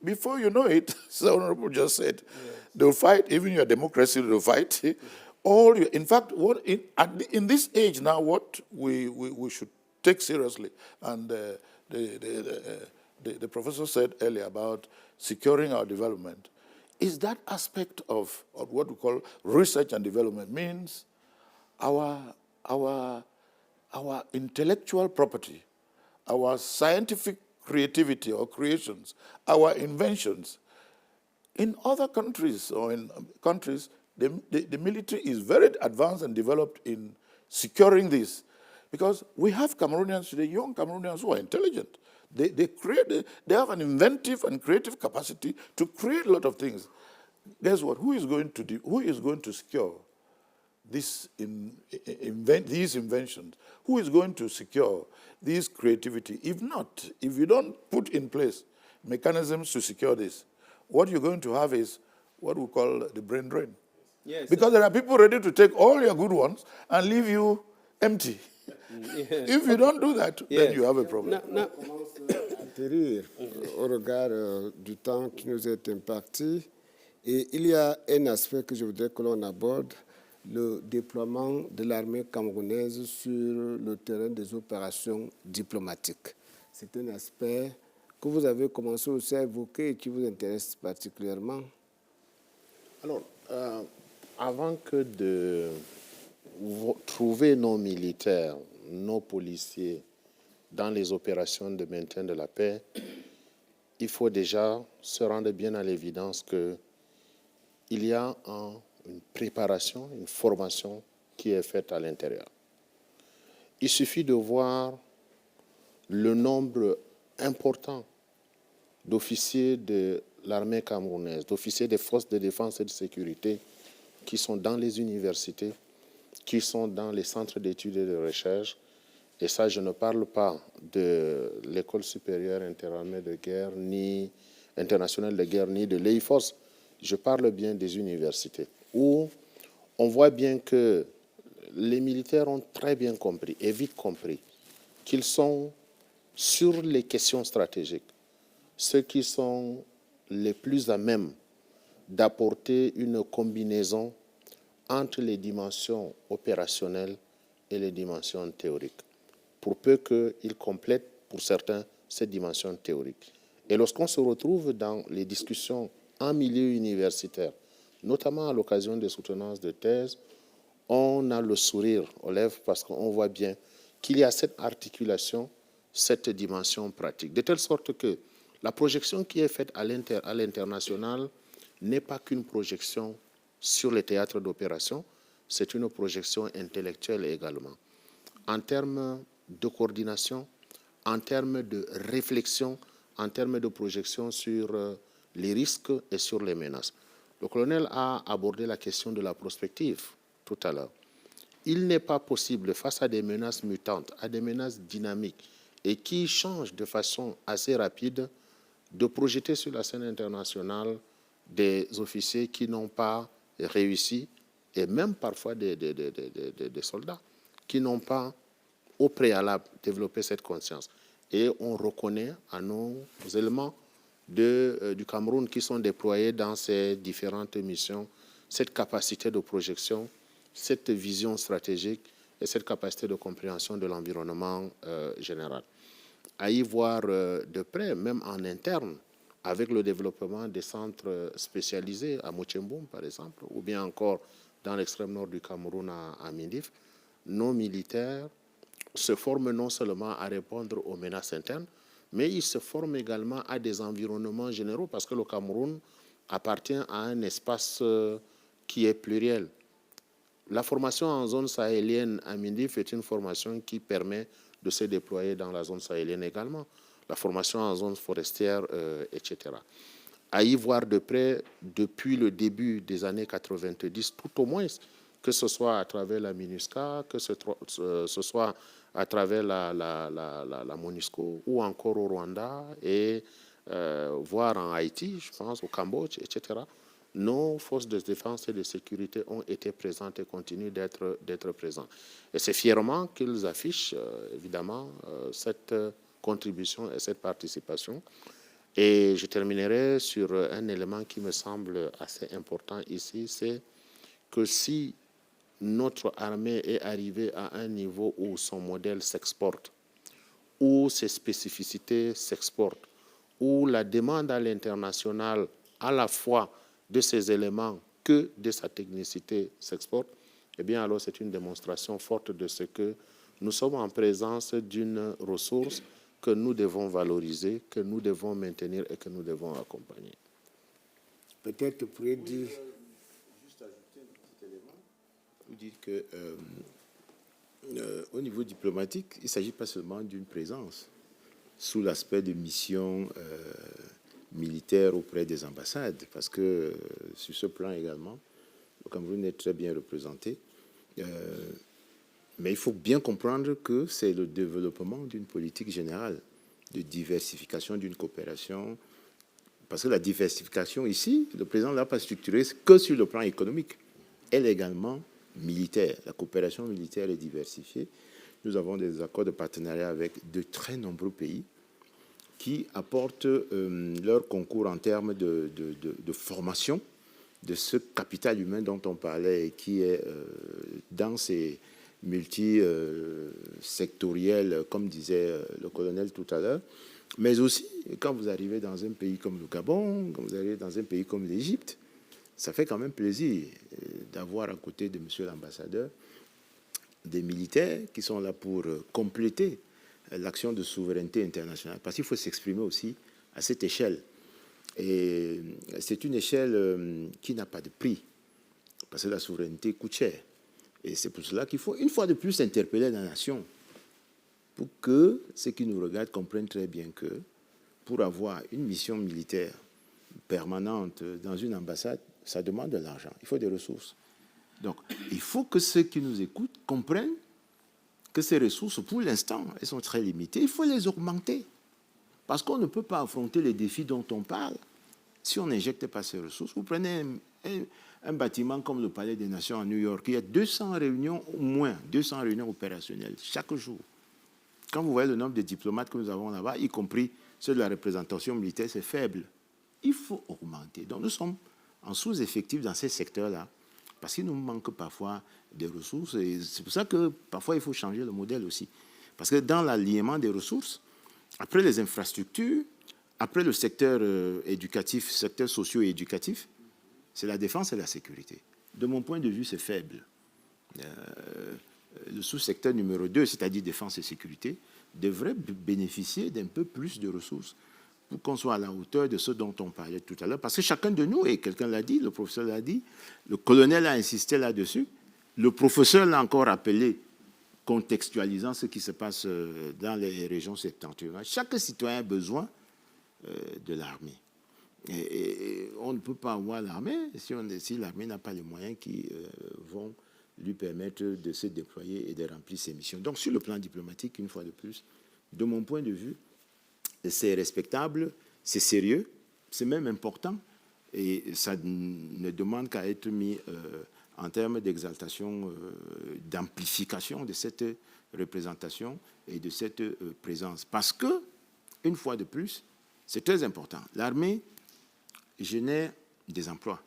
before you know it, as the Honorable just said, they'll fight, even your democracy they'll fight. In fact, in this age now, what we should take seriously, and the professor said earlier about securing our development, is that aspect of what we call research and development. Means our intellectual property, our scientific creativity or creations, our inventions, In other countries or in countries, the military is very advanced and developed in securing this. Because we have Cameroonians today, young Cameroonians who are intelligent. They have an inventive and creative capacity to create a lot of things. Guess what? Who is going to secure these inventions? Who is going to secure this creativity? If not, if you don't put in place mechanisms to secure this, what you're going to have is what we call the brain drain. Yes, because there are people ready to take all your good ones and leave you empty. If you don't do that, then you have a problem. Atterrir au regard du temps qui nous est imparti. Et il y a un aspect que je voudrais que l'on aborde, le déploiement de l'armée camerounaise sur le terrain des opérations diplomatiques. C'est un aspect que vous avez commencé aussi à évoquer et qui vous intéresse particulièrement. Alors, avant que de trouver nos militaires, nos policiers dans les opérations de maintien de la paix, il faut déjà se rendre bien à l'évidence qu'il y a une préparation, une formation qui est faite à l'intérieur. Il suffit de voir le nombre important d'officiers de l'armée camerounaise, d'officiers des forces de défense et de sécurité qui sont dans les universités, qui sont dans les centres d'études et de recherche. Et ça, je ne parle pas de l'école supérieure interarmée de guerre, ni internationale de guerre, ni de l'EIFOS. Je parle bien des universités, où on voit bien que les militaires ont très bien compris, et vite compris, qu'ils sont sur les questions stratégiques, ceux qui sont les plus à même d'apporter une combinaison entre les dimensions opérationnelles et les dimensions théoriques, pour peu qu'ils complètent, pour certains, cette dimension théorique. Et lorsqu'on se retrouve dans les discussions en milieu universitaire, notamment à l'occasion des soutenances de thèse, on a le sourire aux lèvres parce qu'on voit bien qu'il y a cette articulation, cette dimension pratique. De telle sorte que la projection qui est faite à l'international n'est pas qu'une projection sur les théâtres d'opération, c'est une projection intellectuelle également. En termes de coordination, en termes de réflexion, en termes de projection sur les risques et sur les menaces. Le colonel a abordé la question de la prospective tout à l'heure. Il n'est pas possible, face à des menaces mutantes, à des menaces dynamiques et qui changent de façon assez rapide, de projeter sur la scène internationale des officiers qui n'ont pas réussi, et même parfois des soldats qui n'ont pas au préalable développé cette conscience. Et on reconnaît à nos éléments du Cameroun qui sont déployés dans ces différentes missions cette capacité de projection, cette vision stratégique et cette capacité de compréhension de l'environnement général. À y voir de près, même en interne, avec le développement des centres spécialisés à Mochemboum, par exemple, ou bien encore dans l'extrême nord du Cameroun à Mindif, nos militaires se forment non seulement à répondre aux menaces internes, mais ils se forment également à des environnements généraux, parce que le Cameroun appartient à un espace qui est pluriel. La formation en zone sahélienne à Mindif est une formation qui permet de se déployer dans la zone sahélienne également. La formation en zone forestière, etc. À y voir de près, depuis le début des années 90, tout au moins, que ce soit à travers la MINUSCA, que ce soit à travers la MONUSCO, ou encore au Rwanda, et voire en Haïti, je pense, au Cambodge, etc. Nos forces de défense et de sécurité ont été présentes et continuent d'être présentes. Et c'est fièrement qu'ils affichent, évidemment, cette contribution et cette participation. Et je terminerai sur un élément qui me semble assez important ici, c'est que si notre armée est arrivée à un niveau où son modèle s'exporte, où ses spécificités s'exportent, où la demande à l'international, à la fois de ses éléments que de sa technicité s'exporte, eh bien alors c'est une démonstration forte de ce que nous sommes en présence d'une ressource que nous devons valoriser, que nous devons maintenir et que nous devons accompagner. Peut-être pourrait dire... Juste ajouter un petit élément pour dire que au niveau diplomatique, il ne s'agit pas seulement d'une présence sous l'aspect de mission militaire auprès des ambassades, parce que sur ce plan également, le Cameroun est très bien représenté. Mais il faut bien comprendre que c'est le développement d'une politique générale de diversification d'une coopération. Parce que la diversification ici, le président ne l'a pas structurée que sur le plan économique. Elle est également militaire. La coopération militaire est diversifiée. Nous avons des accords de partenariat avec de très nombreux pays qui apportent leur concours en termes de formation de ce capital humain dont on parlait et qui est dans ces multisectoriels, comme disait le colonel tout à l'heure. Mais aussi, quand vous arrivez dans un pays comme le Gabon, quand vous arrivez dans un pays comme l'Égypte, ça fait quand même plaisir d'avoir à côté de monsieur l'ambassadeur des militaires qui sont là pour compléter l'action de souveraineté internationale. Parce qu'il faut s'exprimer aussi à cette échelle. Et c'est une échelle qui n'a pas de prix, parce que la souveraineté coûte cher. Et c'est pour cela qu'il faut, une fois de plus, interpeller la nation pour que ceux qui nous regardent comprennent très bien que pour avoir une mission militaire permanente dans une ambassade, ça demande de l'argent, il faut des ressources. Donc, il faut que ceux qui nous écoutent comprennent que ces ressources, pour l'instant, elles sont très limitées. Il faut les augmenter. Parce qu'on ne peut pas affronter les défis dont on parle si on n'injecte pas ces ressources. Vous prenez un bâtiment comme le Palais des Nations à New York, il y a 200 réunions, au moins 200 réunions opérationnelles chaque jour. Quand vous voyez le nombre de diplomates que nous avons là-bas, y compris ceux de la représentation militaire, c'est faible. Il faut augmenter. Donc nous sommes en sous-effectif dans ces secteurs-là, parce qu'il nous manque parfois des ressources. Et c'est pour ça que parfois il faut changer le modèle aussi. Parce que dans l'alignement des ressources, après les infrastructures, après le secteur éducatif, secteur socio-éducatif, c'est la défense et la sécurité. De mon point de vue, c'est faible. Le sous-secteur numéro 2, c'est-à-dire défense et sécurité, devrait bénéficier d'un peu plus de ressources pour qu'on soit à la hauteur de ce dont on parlait tout à l'heure. Parce que chacun de nous, et quelqu'un l'a dit, le professeur l'a dit, le colonel a insisté là-dessus, le professeur l'a encore rappelé, contextualisant ce qui se passe dans les régions septentrionales. Chaque citoyen a besoin de l'armée. Et on ne peut pas avoir l'armée si l'armée n'a pas les moyens qui vont lui permettre de se déployer et de remplir ses missions. Donc, sur le plan diplomatique, une fois de plus, de mon point de vue, c'est respectable, c'est sérieux, c'est même important, et ça ne demande qu'à être mis en termes d'exaltation, d'amplification de cette représentation et de cette présence. Parce que, une fois de plus, c'est très important. L'armée génère des emplois.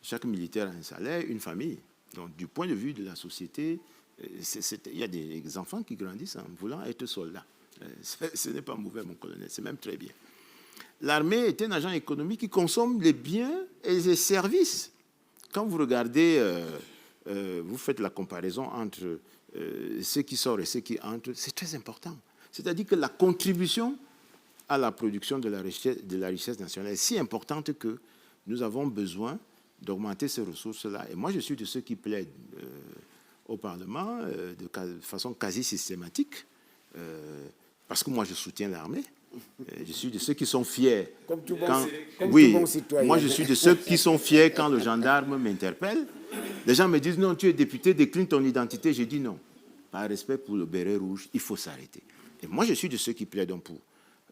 Chaque militaire a un salaire, une famille. Donc, du point de vue de la société, il y a des enfants qui grandissent en voulant être soldats. Ce n'est pas mauvais, mon colonel, c'est même très bien. L'armée est un agent économique qui consomme les biens et les services. Quand vous regardez, vous faites la comparaison entre ceux qui sortent et ceux qui entrent, c'est très important. C'est-à-dire que la contribution à la production de la richesse nationale est si importante que nous avons besoin d'augmenter ces ressources-là. Et moi, je suis de ceux qui plaident au Parlement de façon quasi systématique, parce que moi, je soutiens l'armée. Je suis de ceux qui sont fiers. Comme tout bon citoyen. Moi, je suis de ceux qui sont fiers quand le gendarme m'interpelle. Les gens me disent, non, tu es député, décline ton identité. Je dis non. Par respect pour le béret rouge, il faut s'arrêter. Et moi, je suis de ceux qui plaident pour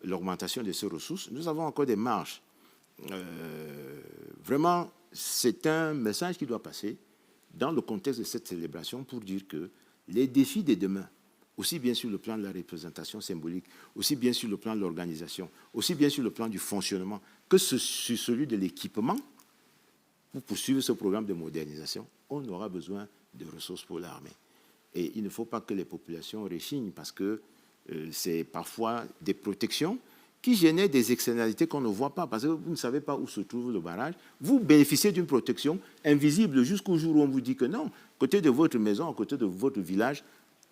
l'augmentation de ces ressources. Nous avons encore des marges. Vraiment, c'est un message qui doit passer dans le contexte de cette célébration pour dire que les défis de demain, aussi bien sur le plan de la représentation symbolique, aussi bien sur le plan de l'organisation, aussi bien sur le plan du fonctionnement, que sur celui de l'équipement, pour poursuivre ce programme de modernisation, on aura besoin de ressources pour l'armée. Et il ne faut pas que les populations rechignent, parce que c'est parfois des protections qui génèrent des externalités qu'on ne voit pas, parce que vous ne savez pas où se trouve le barrage. Vous bénéficiez d'une protection invisible jusqu'au jour où on vous dit que non, à côté de votre maison, à côté de votre village,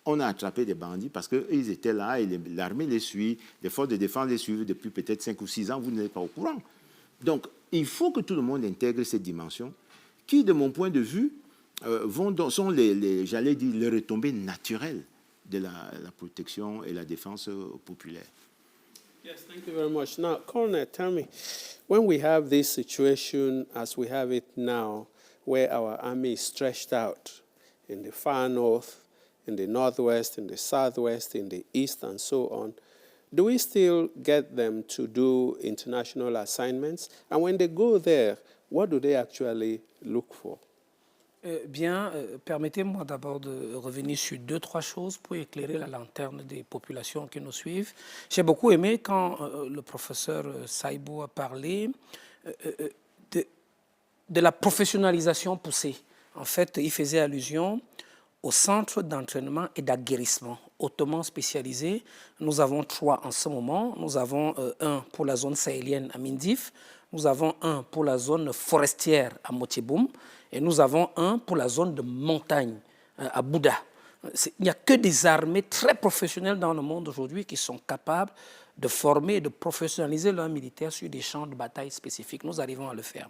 on a attrapé des bandits parce qu'ils étaient là et l'armée les suit, les forces de défense les suivent depuis peut-être 5 ou 6 ans, vous n'êtes pas au courant. Donc, il faut que tout le monde intègre cette dimension qui, de mon point de vue, sont j'allais dire, les retombées naturelles de la protection et la défense populaire. Yes, thank you very much. Now, Colonel, tell me, when we have this situation as we have it now, where our army is stretched out in the far north, in the northwest, in the southwest, in the east, and so on, do we still get them to do international assignments? And when they go there, what do they actually look for? Permettez-moi d'abord de revenir sur 2-3 choses pour éclairer la lanterne des populations qui nous suivent. J'ai beaucoup aimé quand le professeur Saïbou a parlé de la professionnalisation poussée. En fait, il faisait allusion au centre d'entraînement et d'aguerrissement hautement spécialisé. Nous avons 3 en ce moment. Nous avons un pour la zone sahélienne à Mindif, nous avons un pour la zone forestière à Motieboum, et nous avons un pour la zone de montagne à Bouddha. Il n'y a que des armées très professionnelles dans le monde aujourd'hui qui sont capables de former et de professionnaliser leurs militaires sur des champs de bataille spécifiques. Nous arrivons à le faire.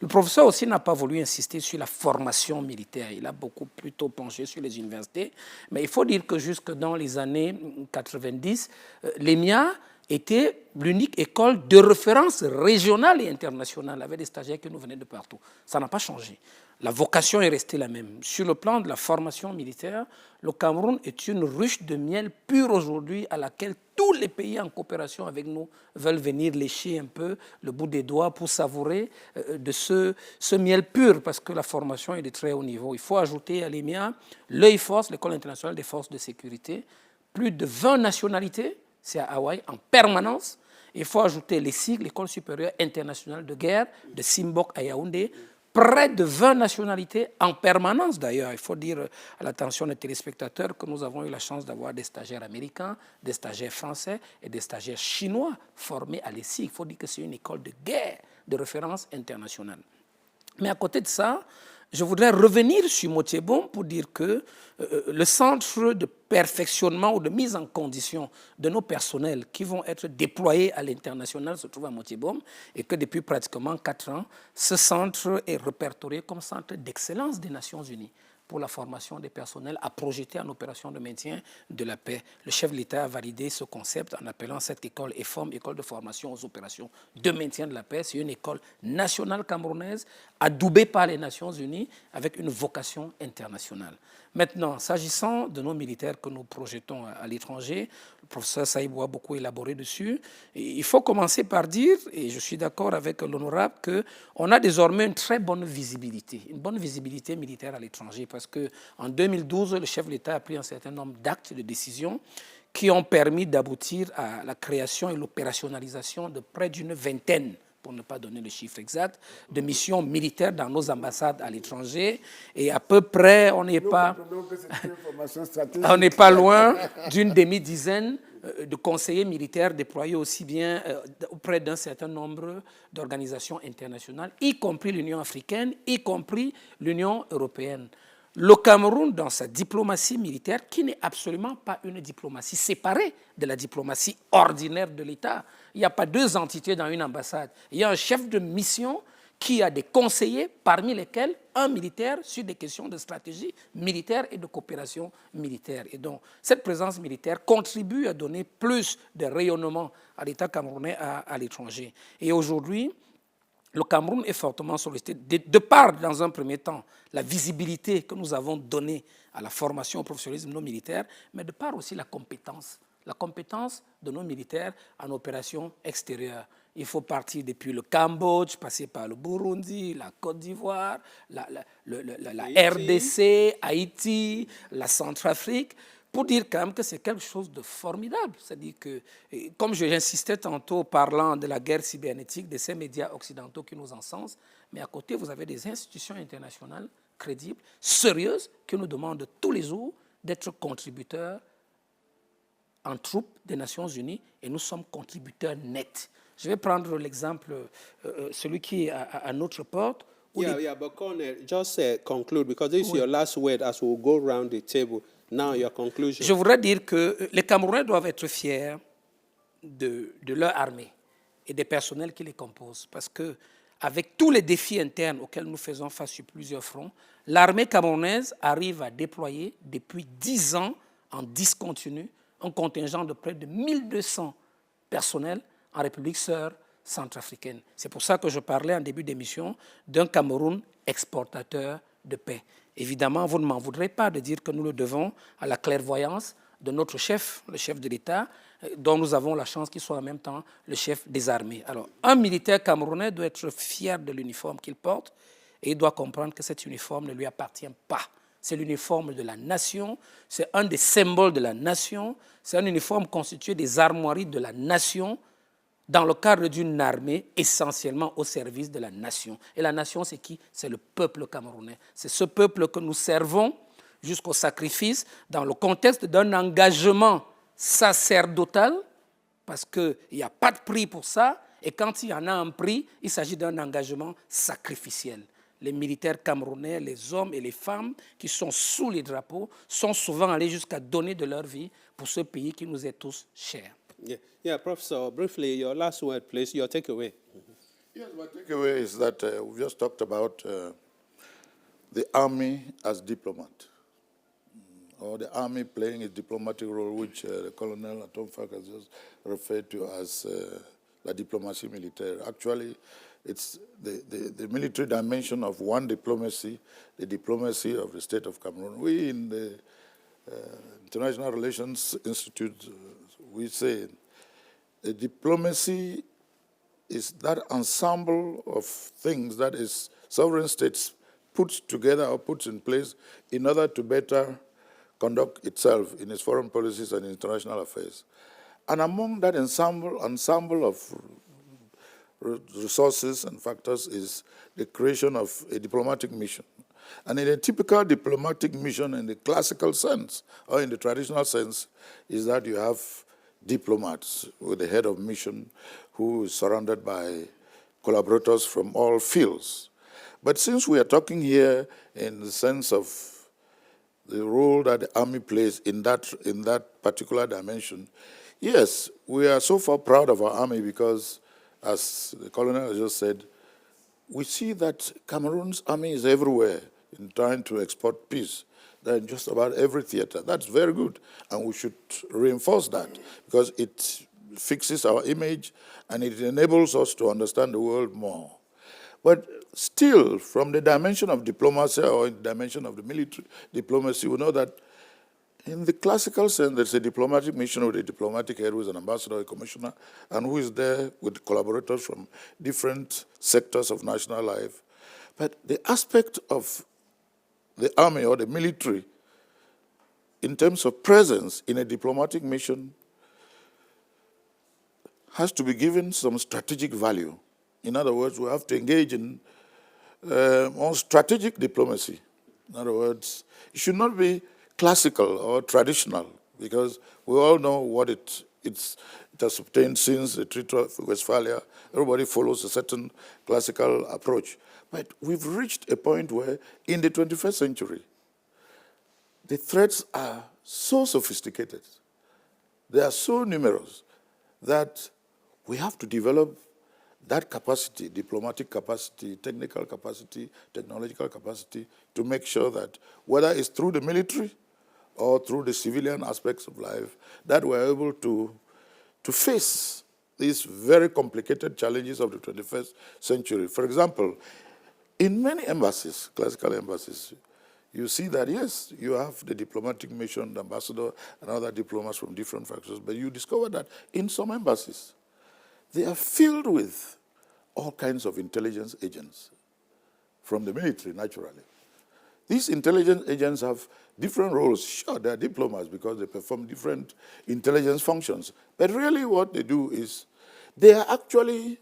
Le professeur aussi n'a pas voulu insister sur la formation militaire. Il a beaucoup plutôt penché sur les universités. Mais il faut dire que jusque dans les années 90, l'EMIA était l'unique école de référence régionale et internationale avec des stagiaires qui nous venaient de partout. Ça n'a pas changé. La vocation est restée la même. Sur le plan de la formation militaire, le Cameroun est une ruche de miel pur aujourd'hui à laquelle tous les pays en coopération avec nous veulent venir lécher un peu le bout des doigts pour savourer de ce miel pur, parce que la formation est de très haut niveau. Il faut ajouter à l'EMIA l'œil force, l'école internationale des forces de sécurité, plus de 20 nationalités, c'est à Hawaï, en permanence. Il faut ajouter les SIG, l'École supérieure internationale de guerre, de Simbok à Yaoundé, près de 20 nationalités en permanence d'ailleurs. Il faut dire à l'attention des téléspectateurs que nous avons eu la chance d'avoir des stagiaires américains, des stagiaires français et des stagiaires chinois formés à l'ESIG. Il faut dire que c'est une école de guerre de référence internationale. Mais à côté de ça, je voudrais revenir sur Motieboum pour dire que le centre de perfectionnement ou de mise en condition de nos personnels qui vont être déployés à l'international se trouve à Motieboum et que depuis pratiquement 4 ans, ce centre est répertorié comme centre d'excellence des Nations Unies pour la formation des personnels à projeter en opération de maintien de la paix. Le chef de l'État a validé ce concept en appelant cette école EFOM, école de formation aux opérations de maintien de la paix. C'est une école nationale camerounaise adoubée par les Nations Unies avec une vocation internationale. Maintenant, s'agissant de nos militaires que nous projetons à l'étranger, le professeur Saïbou a beaucoup élaboré dessus. Et il faut commencer par dire, et je suis d'accord avec l'honorable, qu'on a désormais une très bonne visibilité militaire à l'étranger, parce qu'en 2012, le chef de l'État a pris un certain nombre d'actes de décision qui ont permis d'aboutir à la création et l'opérationnalisation de près d'une vingtaine, pour ne pas donner le chiffre exact, de missions militaires dans nos ambassades à l'étranger. Et à peu près, on n'est pas loin d'une demi-dizaine de conseillers militaires déployés aussi bien auprès d'un certain nombre d'organisations internationales, y compris l'Union africaine, y compris l'Union européenne. Le Cameroun, dans sa diplomatie militaire, qui n'est absolument pas une diplomatie séparée de la diplomatie ordinaire de l'État. Il n'y a pas 2 entités dans une ambassade. Il y a un chef de mission qui a des conseillers, parmi lesquels un militaire sur des questions de stratégie militaire et de coopération militaire. Et donc, cette présence militaire contribue à donner plus de rayonnement à l'État camerounais à l'étranger. Et aujourd'hui, le Cameroun est fortement sollicité, de par, dans un premier temps, la visibilité que nous avons donnée à la formation au professionnalisme de nos militaires, mais de par aussi la compétence de nos militaires en opération extérieure. Il faut partir depuis le Cambodge, passer par le Burundi, la Côte d'Ivoire, la RDC, Haïti, la Centrafrique, pour dire quand même que c'est quelque chose de formidable. C'est-à-dire que, comme j'insistais tantôt parlant de la guerre cybernétique, de ces médias occidentaux qui nous encensent, mais à côté, vous avez des institutions internationales crédibles, sérieuses, qui nous demandent tous les jours d'être contributeurs en troupes des Nations Unies, et nous sommes contributeurs nets. Je vais prendre l'exemple, celui qui est à notre porte. But Colonel, just conclude, because this is your last word as we go around the table. Now, your conclusion. Je voudrais dire que les Camerounais doivent être fiers de leur armée. et des personnels qui les composent. Parce que, avec tous les défis internes auxquels nous faisons face sur plusieurs fronts, l'armée camerounaise arrive à déployer depuis 10 ans en discontinu un contingent de près de 1200 personnels en République sœur centrafricaine. C'est pour ça que je parlais en début d'émission d'un Cameroun exportateur de paix. Évidemment, vous ne m'en voudrez pas de dire que nous le devons à la clairvoyance de notre chef, le chef de l'État, dont nous avons la chance qu'il soit en même temps le chef des armées. Alors, un militaire camerounais doit être fier de l'uniforme qu'il porte et il doit comprendre que cet uniforme ne lui appartient pas. C'est l'uniforme de la nation, c'est un des symboles de la nation, c'est un uniforme constitué des armoiries de la nation dans le cadre d'une armée essentiellement au service de la nation. Et la nation, c'est qui? C'est le peuple camerounais. C'est ce peuple que nous servons jusqu'au sacrifice dans le contexte d'un engagement sacerdotal, parce qu'il n'y a pas de prix pour ça, et quand il y en a un prix, il s'agit d'un engagement sacrificiel. Les militaires camerounais, les hommes et les femmes qui sont sous les drapeaux, sont souvent allés jusqu'à donner de leur vie pour ce pays qui nous est tous cher. Yeah, Professor, briefly, your last word, please, your takeaway. Yes, my takeaway is that we just talked about the army as diplomat, or the army playing a diplomatic role, which the Colonel Atom Fak has just referred to as la diplomatie militaire. Actually, it's the military dimension of one diplomacy, the diplomacy of the state of Cameroon. We in the International Relations Institute, we say the diplomacy is that ensemble of things that is sovereign states put together or put in place in order to better conduct itself in its foreign policies and international affairs. And among that ensemble of resources and factors is the creation of a diplomatic mission. And in a typical diplomatic mission in the classical sense, or in the traditional sense, is that you have diplomats with the head of mission who is surrounded by collaborators from all fields. But since we are talking here in the sense of the role that the army plays in that particular dimension, yes, we are so far proud of our army because, as the colonel has just said, we see that Cameroon's army is everywhere in trying to export peace. They're in just about every theater. That's very good, and we should reinforce that because it fixes our image and it enables us to understand the world more. But still, from the dimension of diplomacy or in the dimension of the military diplomacy, we know that in the classical sense, there's a diplomatic mission with a diplomatic head who is an ambassador, a commissioner, and who is there with collaborators from different sectors of national life. But the aspect of the army or the military in terms of presence in a diplomatic mission has to be given some strategic value. In other words, we have to engage in more strategic diplomacy. In other words, it should not be classical or traditional, because we all know what it has obtained since the Treaty of Westphalia. Everybody follows a certain classical approach. But we've reached a point where, in the 21st century, the threats are so sophisticated, they are so numerous, that we have to develop that capacity, diplomatic capacity, technical capacity, technological capacity, to make sure that whether it's through the military or through the civilian aspects of life, that we're able to face these very complicated challenges of the 21st century. For example, in many embassies, classical embassies, you see that, yes, you have the diplomatic mission, the ambassador, and other diplomats from different factions, but you discover that in some embassies, they are filled with all kinds of intelligence agents from the military, naturally. These intelligence agents have different roles. Sure, they are diplomats because they perform different intelligence functions. But really what they do is they are actually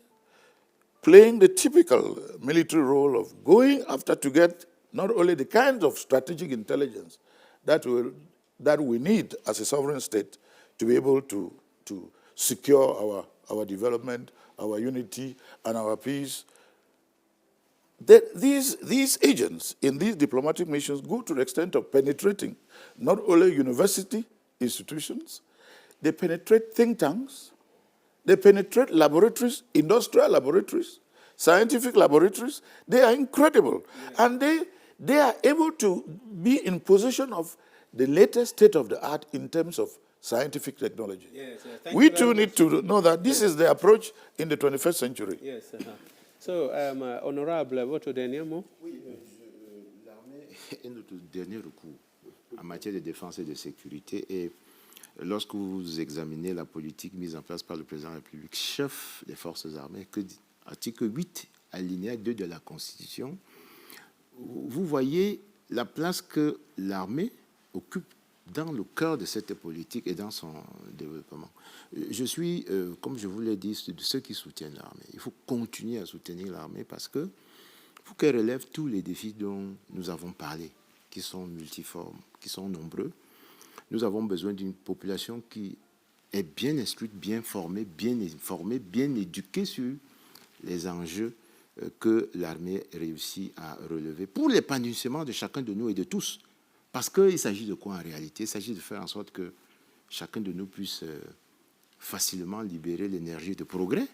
playing the typical military role of going after to get not only the kinds of strategic intelligence that we need as a sovereign state to be able to secure our development, our unity, and our peace. These agents in these diplomatic missions go to the extent of penetrating not only university institutions, they penetrate think tanks, They penetrate laboratories, industrial laboratories, scientific laboratories. They are incredible. And they are able to be in possession of the latest state of the art in terms of scientific technology. Yes, thank We you very too much. need to know that this is the approach in the 21st century. Yes. So, Honorable, votre dernier mot? Oui, l'armée est notre dernier recours en matière de défense et de sécurité. Et lorsque vous examinez la politique mise en place par le président de la République, chef des forces armées, que dit article 8, alinéa 2 de la Constitution, vous voyez la place que l'armée occupe dans le cœur de cette politique et dans son développement. Je suis, comme je vous l'ai dit, de ceux qui soutiennent l'armée. Il faut continuer à soutenir l'armée parce que faut qu'elle relève tous les défis dont nous avons parlé, qui sont multiformes, qui sont nombreux. Nous avons besoin d'une population qui est bien instruite, bien formée, bien informée, bien éduquée sur les enjeux que l'armée réussit à relever pour l'épanouissement de chacun de nous et de tous. Parce qu'il s'agit de quoi en réalité? Il s'agit de faire en sorte que chacun de nous puisse facilement libérer l'énergie de progrès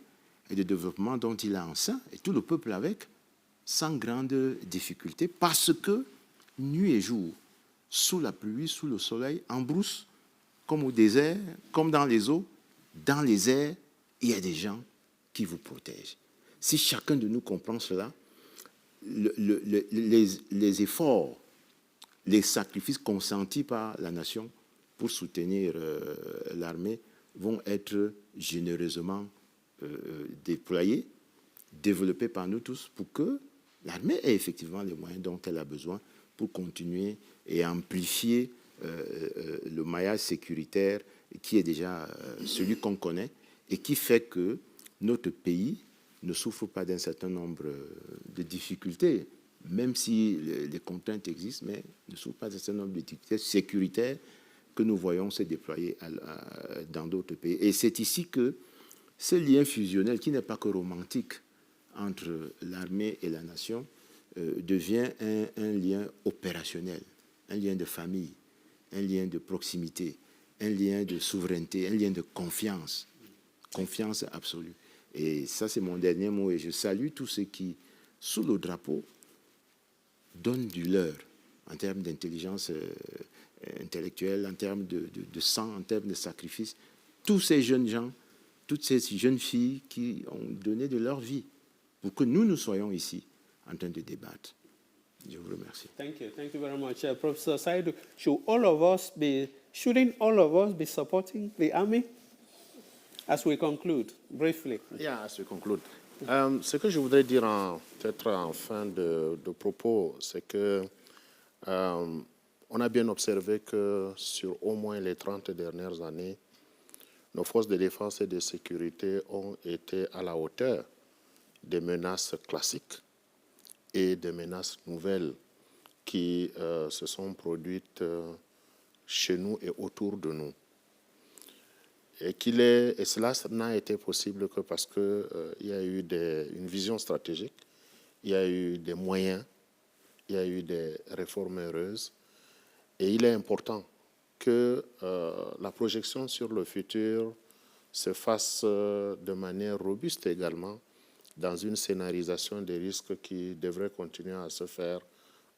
et de développement dont il a en sein, et tout le peuple avec, sans grande difficulté, parce que nuit et jour, sous la pluie, sous le soleil, en brousse, comme au désert, comme dans les eaux, dans les airs, il y a des gens qui vous protègent. Si chacun de nous comprend cela, les efforts, les sacrifices consentis par la nation pour soutenir l'armée vont être généreusement déployés, développés par nous tous pour que l'armée ait effectivement les moyens dont elle a besoin pour continuer et amplifier le maillage sécuritaire qui est déjà celui qu'on connaît et qui fait que notre pays ne souffre pas d'un certain nombre de difficultés, même si les contraintes existent, mais ne souffre pas d'un certain nombre de difficultés sécuritaires que nous voyons se déployer dans d'autres pays. Et c'est ici que ce lien fusionnel, qui n'est pas que romantique, entre l'armée et la nation, devient un lien opérationnel, un lien de famille, un lien de proximité, un lien de souveraineté, un lien de confiance absolue. Et ça, c'est mon dernier mot. Et je salue tous ceux qui, sous le drapeau, donnent du leur en termes d'intelligence intellectuelle, en termes de sang, en termes de sacrifice. Tous ces jeunes gens, toutes ces jeunes filles qui ont donné de leur vie pour que nous soyons ici en train de débattre. Je vous remercie. Thank you very much, Professor Saïdou. Shouldn't all of us be supporting the army? As we conclude, briefly. Yeah, as we conclude. Ce que je voudrais dire peut-être en fin de propos, c'est que on a bien observé que sur au moins les 30 dernières années, nos forces de défense et de sécurité ont été à la hauteur des menaces classiques et des menaces nouvelles qui se sont produites chez nous et autour de nous. Et cela n'a été possible que parce qu'il y a eu une vision stratégique, il y a eu des moyens, il y a eu des réformes heureuses. Et il est important que la projection sur le futur se fasse de manière robuste également, dans une scénarisation des risques qui devraient continuer à se faire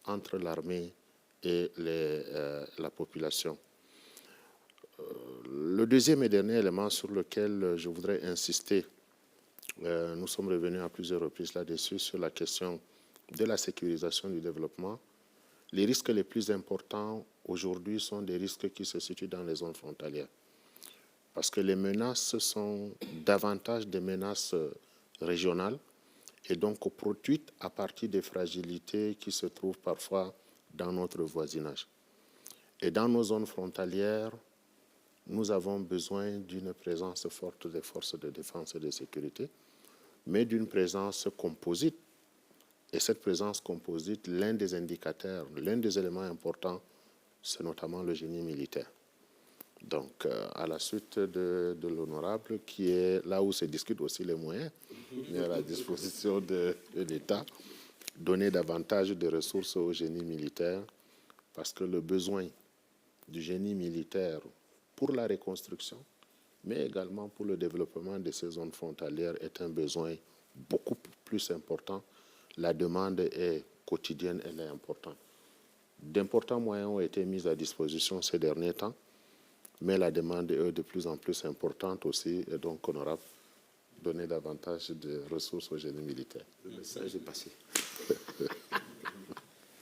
entre l'armée et la population. Le deuxième et dernier élément sur lequel je voudrais insister, nous sommes revenus à plusieurs reprises là-dessus, sur la question de la sécurisation du développement. Les risques les plus importants aujourd'hui sont des risques qui se situent dans les zones frontalières. Parce que les menaces sont davantage des menaces régionales et donc produites à partir des fragilités qui se trouvent parfois dans notre voisinage. Et dans nos zones frontalières, nous avons besoin d'une présence forte des forces de défense et de sécurité, mais d'une présence composite. Et cette présence composite, l'un des indicateurs, l'un des éléments importants, c'est notamment le génie militaire. Donc, à la suite de l'honorable, qui est là où se discutent aussi les moyens, mis à la disposition de l'État, donner davantage de ressources au génie militaire, parce que le besoin du génie militaire pour la reconstruction mais également pour le développement de ces zones frontalières est un besoin beaucoup plus important. La demande est quotidienne, elle est importante. D'importants moyens ont été mis à disposition ces derniers temps, mais la demande est de plus en plus importante aussi, et donc on aura donné davantage de ressources au génie militaire. Le message est passé.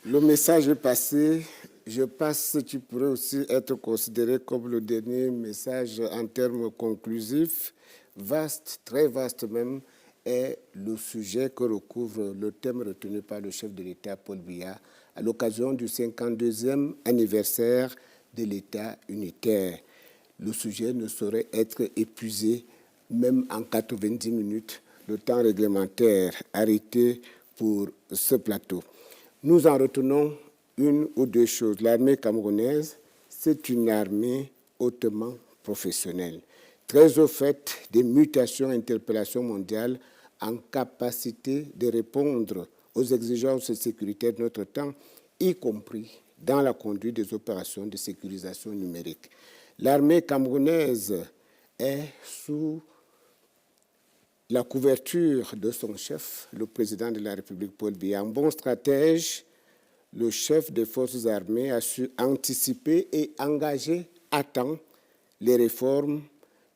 Le message est passé. Je pense que tu pourrais aussi être considéré comme le dernier message en termes conclusifs. Vaste, très vaste même, est le sujet que recouvre le thème retenu par le chef de l'État, Paul Biya, à l'occasion du 52e anniversaire de l'État unitaire. Le sujet ne saurait être épuisé, même en 90 minutes, le temps réglementaire arrêté pour ce plateau. Nous en retenons une ou deux choses. L'armée camerounaise, c'est une armée hautement professionnelle, très au fait des mutations et interpellations mondiales, en capacité de répondre aux exigences sécuritaires de notre temps, y compris dans la conduite des opérations de sécurisation numérique. L'armée camerounaise est sous la couverture de son chef, le président de la République, Paul Biya. Un bon stratège, le chef des forces armées a su anticiper et engager à temps les réformes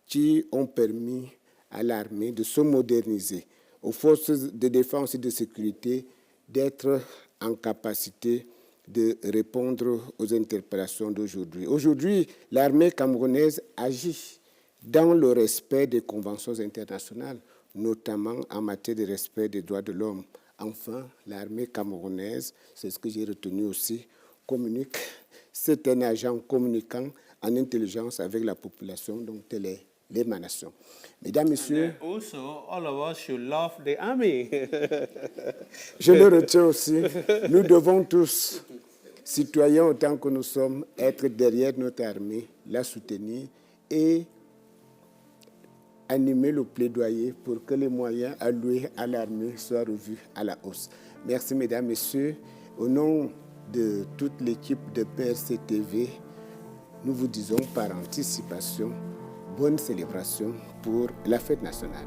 qui ont permis à l'armée de se moderniser, aux forces de défense et de sécurité d'être en capacité de répondre aux interpellations d'aujourd'hui. Aujourd'hui, l'armée camerounaise agit dans le respect des conventions internationales, notamment en matière de respect des droits de l'homme. Enfin, l'armée camerounaise, c'est ce que j'ai retenu aussi, communique. C'est un agent communiquant en intelligence avec la population, donc telle est l'émanation. Mesdames, Messieurs... Also, all of us should love the army. Je le retiens aussi. Nous devons tous, citoyens autant que nous sommes, être derrière notre armée, la soutenir et animer le plaidoyer pour que les moyens alloués à l'armée soient revus à la hausse. Merci, Mesdames, Messieurs. Au nom de toute l'équipe de PRC TV, nous vous disons par anticipation bonne célébration pour la fête nationale.